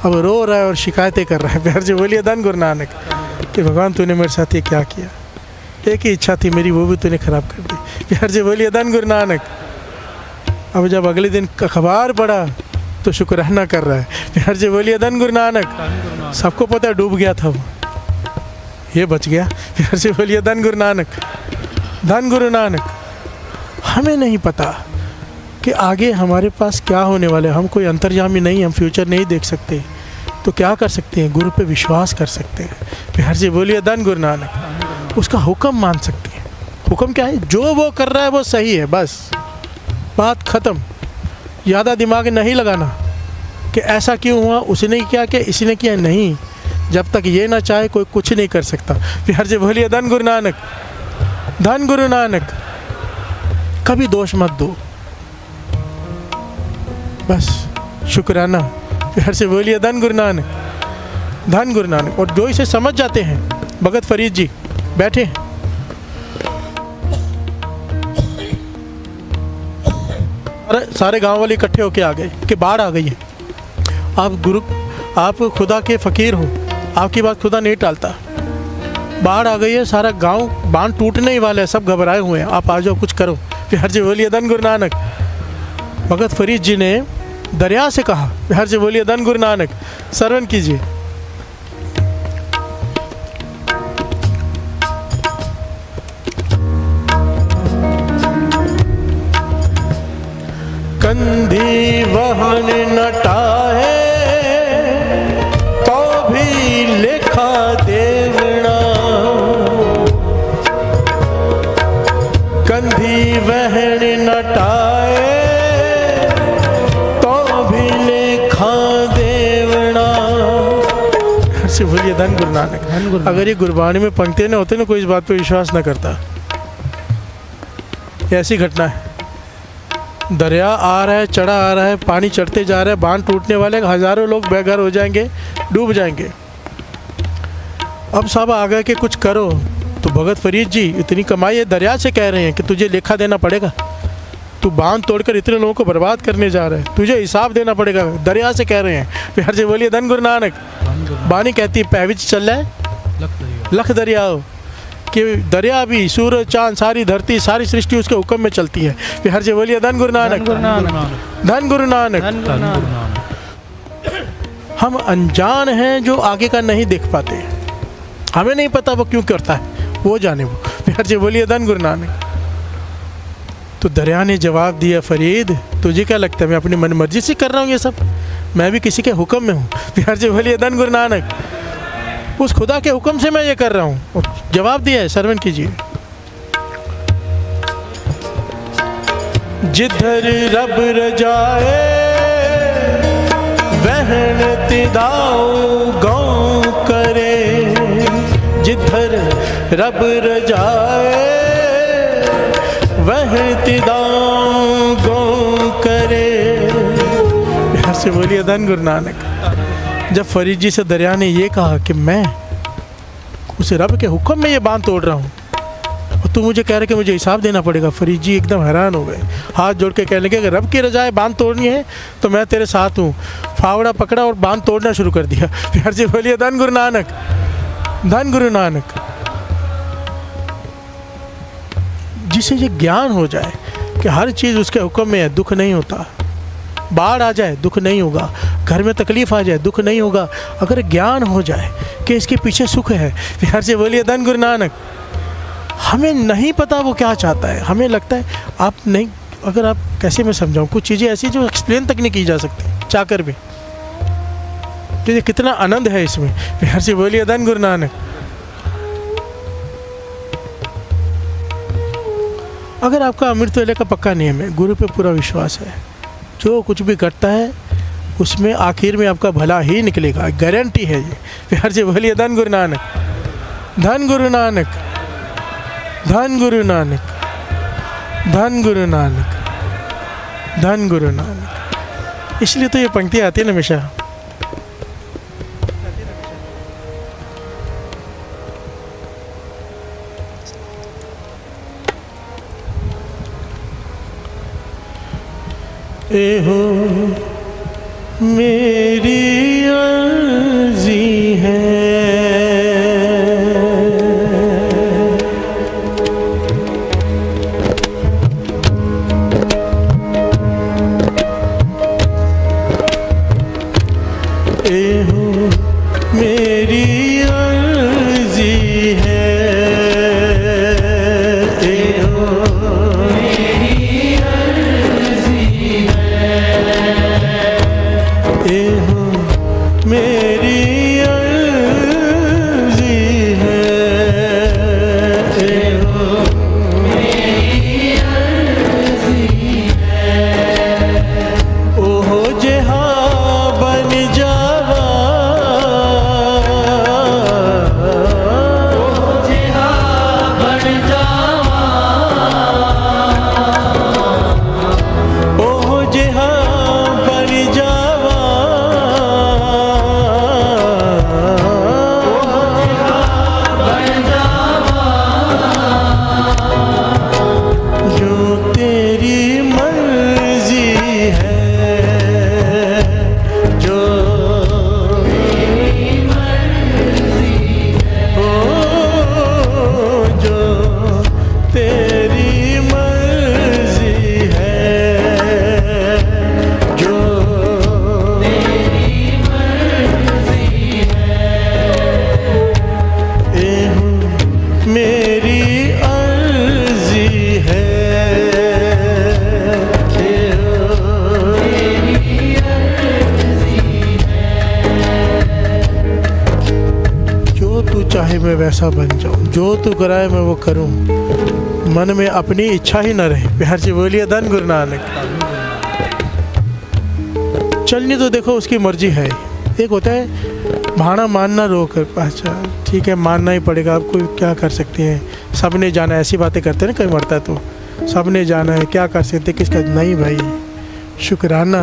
अब रो रहा है और शिकायतें कर रहा है। प्यार से बोलिए धन गुरु नानक कि भगवान तूने मेरे साथ ये क्या किया। एक ही इच्छा थी मेरी, वो भी तूने खराब कर दी। प्यार से बोलिए धन गुरु नानक। अब जब अगले दिन अखबार पढ़ा तो शुक्राना कर रहा है। प्यार से बोलिए धन गुरु नानक। सबको पता है डूब गया था वो, ये बच गया। प्यार से बोलिए धन गुरु नानक। धन गुरु नानक। हमें नहीं पता कि आगे हमारे पास क्या होने वाला है। हम कोई अंतर्यामी नहीं, हम फ्यूचर नहीं देख सकते, तो क्या कर सकते हैं? गुरु पे विश्वास कर सकते हैं। प्यार से बोलिए धन गुरु नानक। उसका हुक्म मान सकते हैं। हुक्म क्या है? जो वो कर रहा है वो सही है, बस बात ख़त्म। ज़्यादा दिमाग नहीं लगाना कि ऐसा क्यों हुआ, उसने क्या किया, इसने किया, नहीं। जब तक ये ना चाहे कोई कुछ नहीं कर सकता। प्यार से बोलिए धन गुरु नानक। धन गुरु नानक। कभी दोष मत दो, बस शुक्राना। प्यार से बोलिए धन गुरु नानक। धन गुरु नानक। और जो इसे समझ जाते हैं, भगत फरीद जी बैठे हैं, सारे गांव वाले इकट्ठे होके आ गए कि बाढ़ आ गई है। आप खुदा के फ़कीर हो, आपकी बात खुदा नहीं टालता। बाढ़ आ गई है, सारा गांव बांध टूटने ही वाला है, सब घबराए हुए हैं, आप आ जाओ कुछ करो। प्यार से बोलिए धन गुरु नानक। भगत फरीद जी ने दरिया से कहा, प्यार से बोलिए धन गुरु नानक। श्रवण कीजिए। कंधी वहन नटाए तो भी लेखा देवना। कंधी वहन नटाए तो भी लेखा देवना। से बोलिए धन गुरु नानक। अगर ये गुरबानी में पंक्ति न होते ना, कोई इस बात पे विश्वास न करता। ऐसी घटना है। दरिया आ रहा है, चढ़ा आ रहा है, पानी चढ़ते जा रहा है, बांध टूटने वाले, हज़ारों लोग बेघर हो जाएंगे, डूब जाएंगे। अब सब आ गए कि कुछ करो। तो भगत फरीद जी, इतनी कमाई है, दरिया से कह रहे हैं कि तुझे लेखा देना पड़ेगा। तू बांध तोड़कर इतने लोगों को बर्बाद करने जा रहा है, तुझे हिसाब देना पड़ेगा। दरिया से कह रहे हैं। प्यार से बोलिए धन गुरु नानक। बानी कहती है पैविच चल रहा है लख दरियाओ, कि दरिया भी, सूरज चांद, सारी धरती, सारी सृष्टि उसके हुक्म में चलती है। प्यार से बोलिए धन गुरु नानक। धन गुरु नानक। हम अनजान हैं जो आगे का नहीं देख पाते। हमें नहीं पता वो क्यों करता है, वो जाने वो। प्यार से बोलिए धन गुरु नानक। तो दरिया ने जवाब दिया, फरीद तुझे क्या लगता है मैं अपनी मन मर्जी से कर रहा हूँ ये सब? मैं भी किसी के हुक्म में हूँ। प्यार से बोलिए धन गुरु नानक। उस खुदा के हुक्म से मैं ये कर रहा हूँ। जवाब दिया है, श्रवण कीजिए। जिधर रब रजाए वहन तिदाओ गौ करे। जिधर रब रजाए वह तिदां गो करे। प्यार से बोलिए धन गुरु नानक। जब फरीद जी से दरिया ने ये कहा कि मैं उस रब के हुक्म में ये बांध तोड़ रहा हूँ और तू मुझे कह रहे कि मुझे हिसाब देना पड़ेगा, फरीद जी एकदम हैरान हो गए। हाथ जोड़ के कहने लगे अगर रब की रजाए बांध तोड़नी है तो मैं तेरे साथ हूँ। फावड़ा पकड़ा और बांध तोड़ना शुरू कर दिया। प्यार से बोलिए धन गुरु नानक, धन गुरु नानक। जिसे ये ज्ञान हो जाए कि हर चीज़ उसके हुक्म में है, दुख नहीं होता। बाढ़ आ जाए दुख नहीं होगा, घर में तकलीफ आ जाए दुख नहीं होगा, अगर ज्ञान हो जाए कि इसके पीछे सुख है। प्यार से बोलिए धन गुरु नानक। हमें नहीं पता वो क्या चाहता है, हमें लगता है आप नहीं, अगर आप कैसे मैं समझाऊं, कुछ चीज़ें ऐसी जो एक्सप्लेन तक नहीं की जा सकती चाहकर भी, तो ये कितना आनंद है इसमें। प्यार से बोलिए धन गुरु नानक। अगर आपका अमृत वेले का पक्का नियम है, गुरु पे पूरा विश्वास है, जो कुछ भी करता है उसमें आखिर में आपका भला ही निकलेगा, गारंटी है ये। प्यार से बोलिए धन गुरु नानक, धन गुरु नानक, धन गुरु नानक, धन गुरु नानक, धन गुरु नानक। इसलिए तो ये पंक्ति आती है ना हमेशा। एहो मेरी अर्जी है, एहो मेरी अर्जी है, एहो एहो मेरी अर्जी है, एहो मेरी अर्जी है। ओहो जहाँ बन जावा, ओहो जहाँ बन जावा, ओहो जहाँ बन जावा, जो तेरी मर्जी है, जो तेरी मर्जी है, ओ जो तेरी मर्जी है, जो तेरी मर्जी है, एहो मेरी अर्जी है, एहो मेरी अर्जी है। जो तू चाहे मैं वैसा बन जाऊं, जो तू कराए मैं वो करूं, मन में अपनी इच्छा ही न रहे। प्यार से बोलिए धन गुरु नानक। चलनी तो देखो उसकी मर्जी है। एक होता है भाड़ा मानना रोक, अच्छा ठीक है मानना ही पड़ेगा, आप कोई क्या कर सकते हैं, सब ने जाना है, ऐसी बातें करते हैं ना, कहीं मरता है तो सब ने जाना है, क्या कर सकते किसका, नहीं भाई शुक्राना।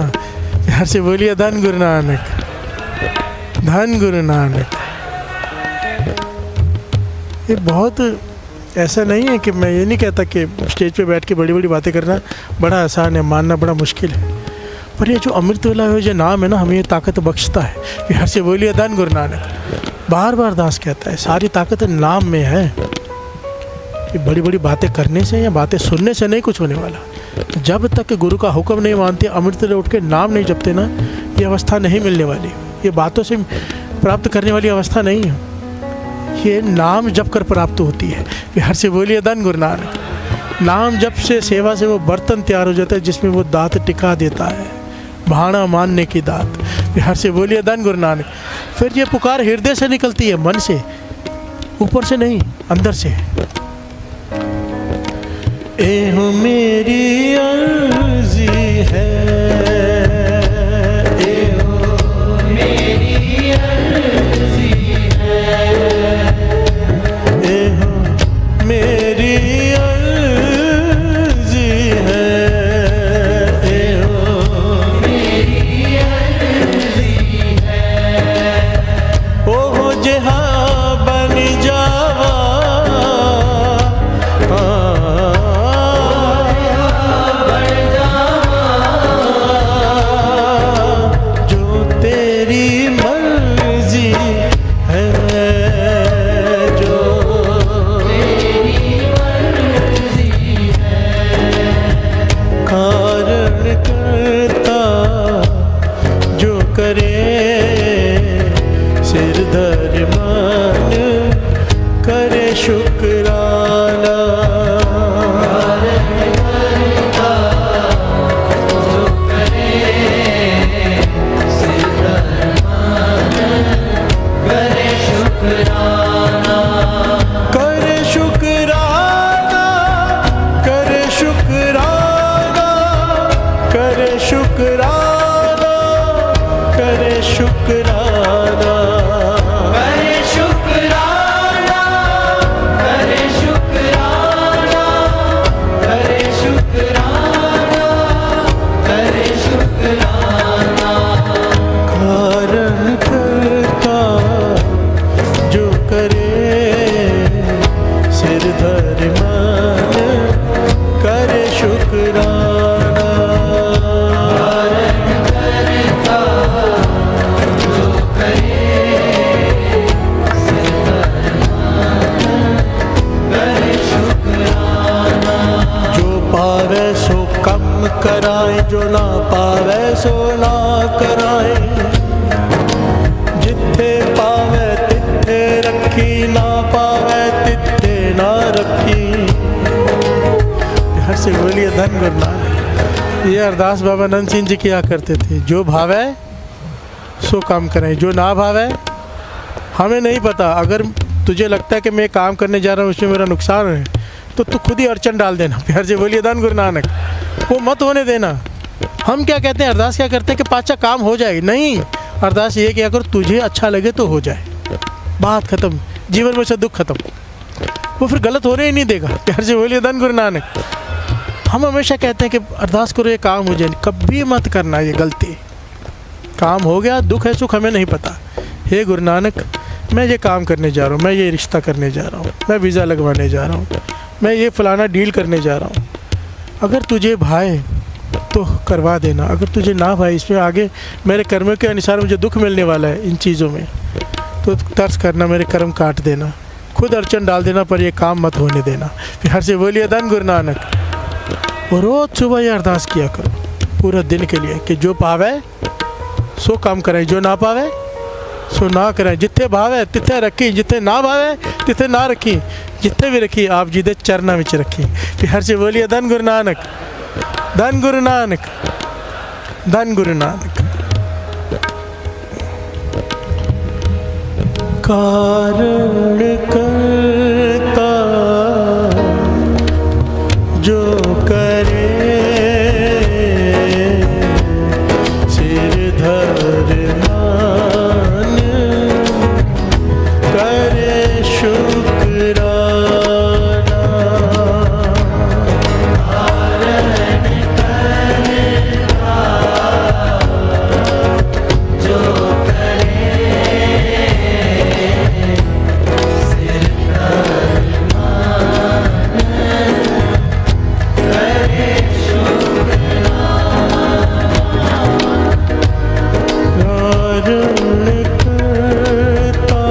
प्यार से बोलिए धन गुरु नानक, धन गुरु नानक। ये बहुत ऐसा नहीं है कि मैं ये नहीं कहता कि स्टेज पे बैठ के बड़ी बड़ी बातें करना बड़ा आसान है, मानना बड़ा मुश्किल है, पर ये जो अमृत वेला है जो नाम है ना, हमें ये ताकत बख्शता है। प्यार से बोलिए धन गुरु नानक। बार बार दास कहता है सारी ताकत नाम में है, कि बड़ी बड़ी बातें करने से या बातें सुनने से नहीं कुछ होने वाला। जब तक गुरु का हुक्म नहीं मानते, अमृत वेले उठ के नाम नहीं जपते ना, ये अवस्था नहीं मिलने वाली, ये बातों से प्राप्त करने वाली अवस्था नहीं है, ये नाम जप कर प्राप्त होती है। प्यार से बोलिए धन गुरु नानक। नाम जप से सेवा से वो बर्तन तैयार हो जाता है जिसमें वो दात टिका देता है, भाड़ा मानने की दात। प्यार से बोलिए धन गुरु नानक। फिर ये पुकार हृदय से निकलती है, मन से, ऊपर से नहीं, अंदर से। एहो मेरी अर्जी है, एहो मेरी अर्जी है, रेहा बन जावा, जो तेरी मर्जी है, जो तेरी मर्जी है, कारण करता जो करे, सिर धर मान करे शुक्राना। जो करे सिर धर्मान करे शुक्राना, करे शुक्राना, करे शुक्राना, करे शुक्राना, करे शुक्राना, करे शुक्राना, करे शुक्राना, करे शुक्राना, करे शुक्राना, कारण करता जो करे, सिर धर मान करे शुक्राना। जो करे सिर धर्मान करे शुक्राना, जो पावे सो कम कराए, जो ना पावे सो ना कराए, जिथे पावे तिथे रखी, ना पावे तिथे ना रखी। हर से बोलिए धन गुरु नानक। ये अरदास बाबा नंद सिंह जी किया करते थे, जो भावे सो काम करें, जो ना भावे। हमें नहीं पता, अगर तुझे लगता है कि मैं काम करने जा रहा हूँ उसमें मेरा नुकसान है तो तू खुद ही अड़चन डाल देना। प्यार से बोलिए धन गुरु नानक। वो मत होने देना। हम क्या कहते हैं, अरदास क्या करते हैं कि पाचा काम हो जाए। नहीं, अरदास ये किया करो तुझे अच्छा लगे तो हो जाए, बात खत्म, जीवन में से दुख खत्म। वो फिर गलत होने ही नहीं देगा। प्यार से बोलिए धन गुरु नानक। हम हमेशा कहते हैं कि अरदास करो ये काम हो जाए, कभी मत करना ये गलती। काम हो गया, दुख है सुख हमें नहीं पता। हे गुरु नानक, मैं ये काम करने जा रहा हूँ, मैं ये रिश्ता करने जा रहा हूँ, मैं वीज़ा लगवाने जा रहा हूँ, मैं ये फलाना डील करने जा रहा हूँ। अगर तुझे भाए तो करवा देना, अगर तुझे ना भाई, इसमें आगे मेरे कर्मों के अनुसार मुझे दुख मिलने वाला है इन चीज़ों में, तो तर्स करना, मेरे कर्म काट देना, खुद अड़चन डाल देना, पर ये काम मत होने देना। फिर से बोलिए धन गुरु नानक। और रोज़ सुबह ये अरदास किया करो पूरा दिन के लिए कि जो पावे सो काम करें, जो ना पावे सो ना करें। जिथे भावे तिथे रखी, जिथे ना भावे तिथे ना रखी, जिथे भी रखी आप जी दे चरना विच रखी। फिर से बोलिए धन गुरु नानक, धन गुरु नानक, धन गुरु नानक। कारण करता जो करे, सिर धर मान करे शुक्राना। जो करे सिर धर्मान करे शुक्राना, कारण करता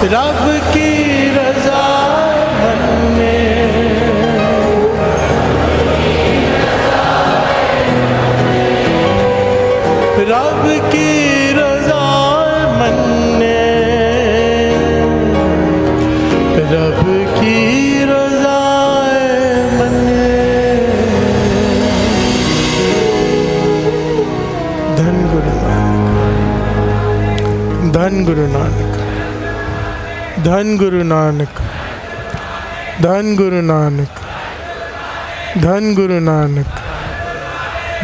रब की रजा मनने, रब की रजा मनने, रब की रजा मनने। धन गुरु नानक, धन गुरु नानक, धन गुरु नानक, धन गुरु नानक, धन गुरु नानक,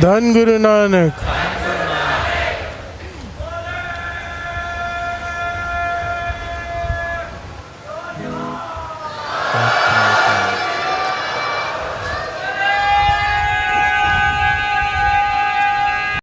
धन गुरु नानक।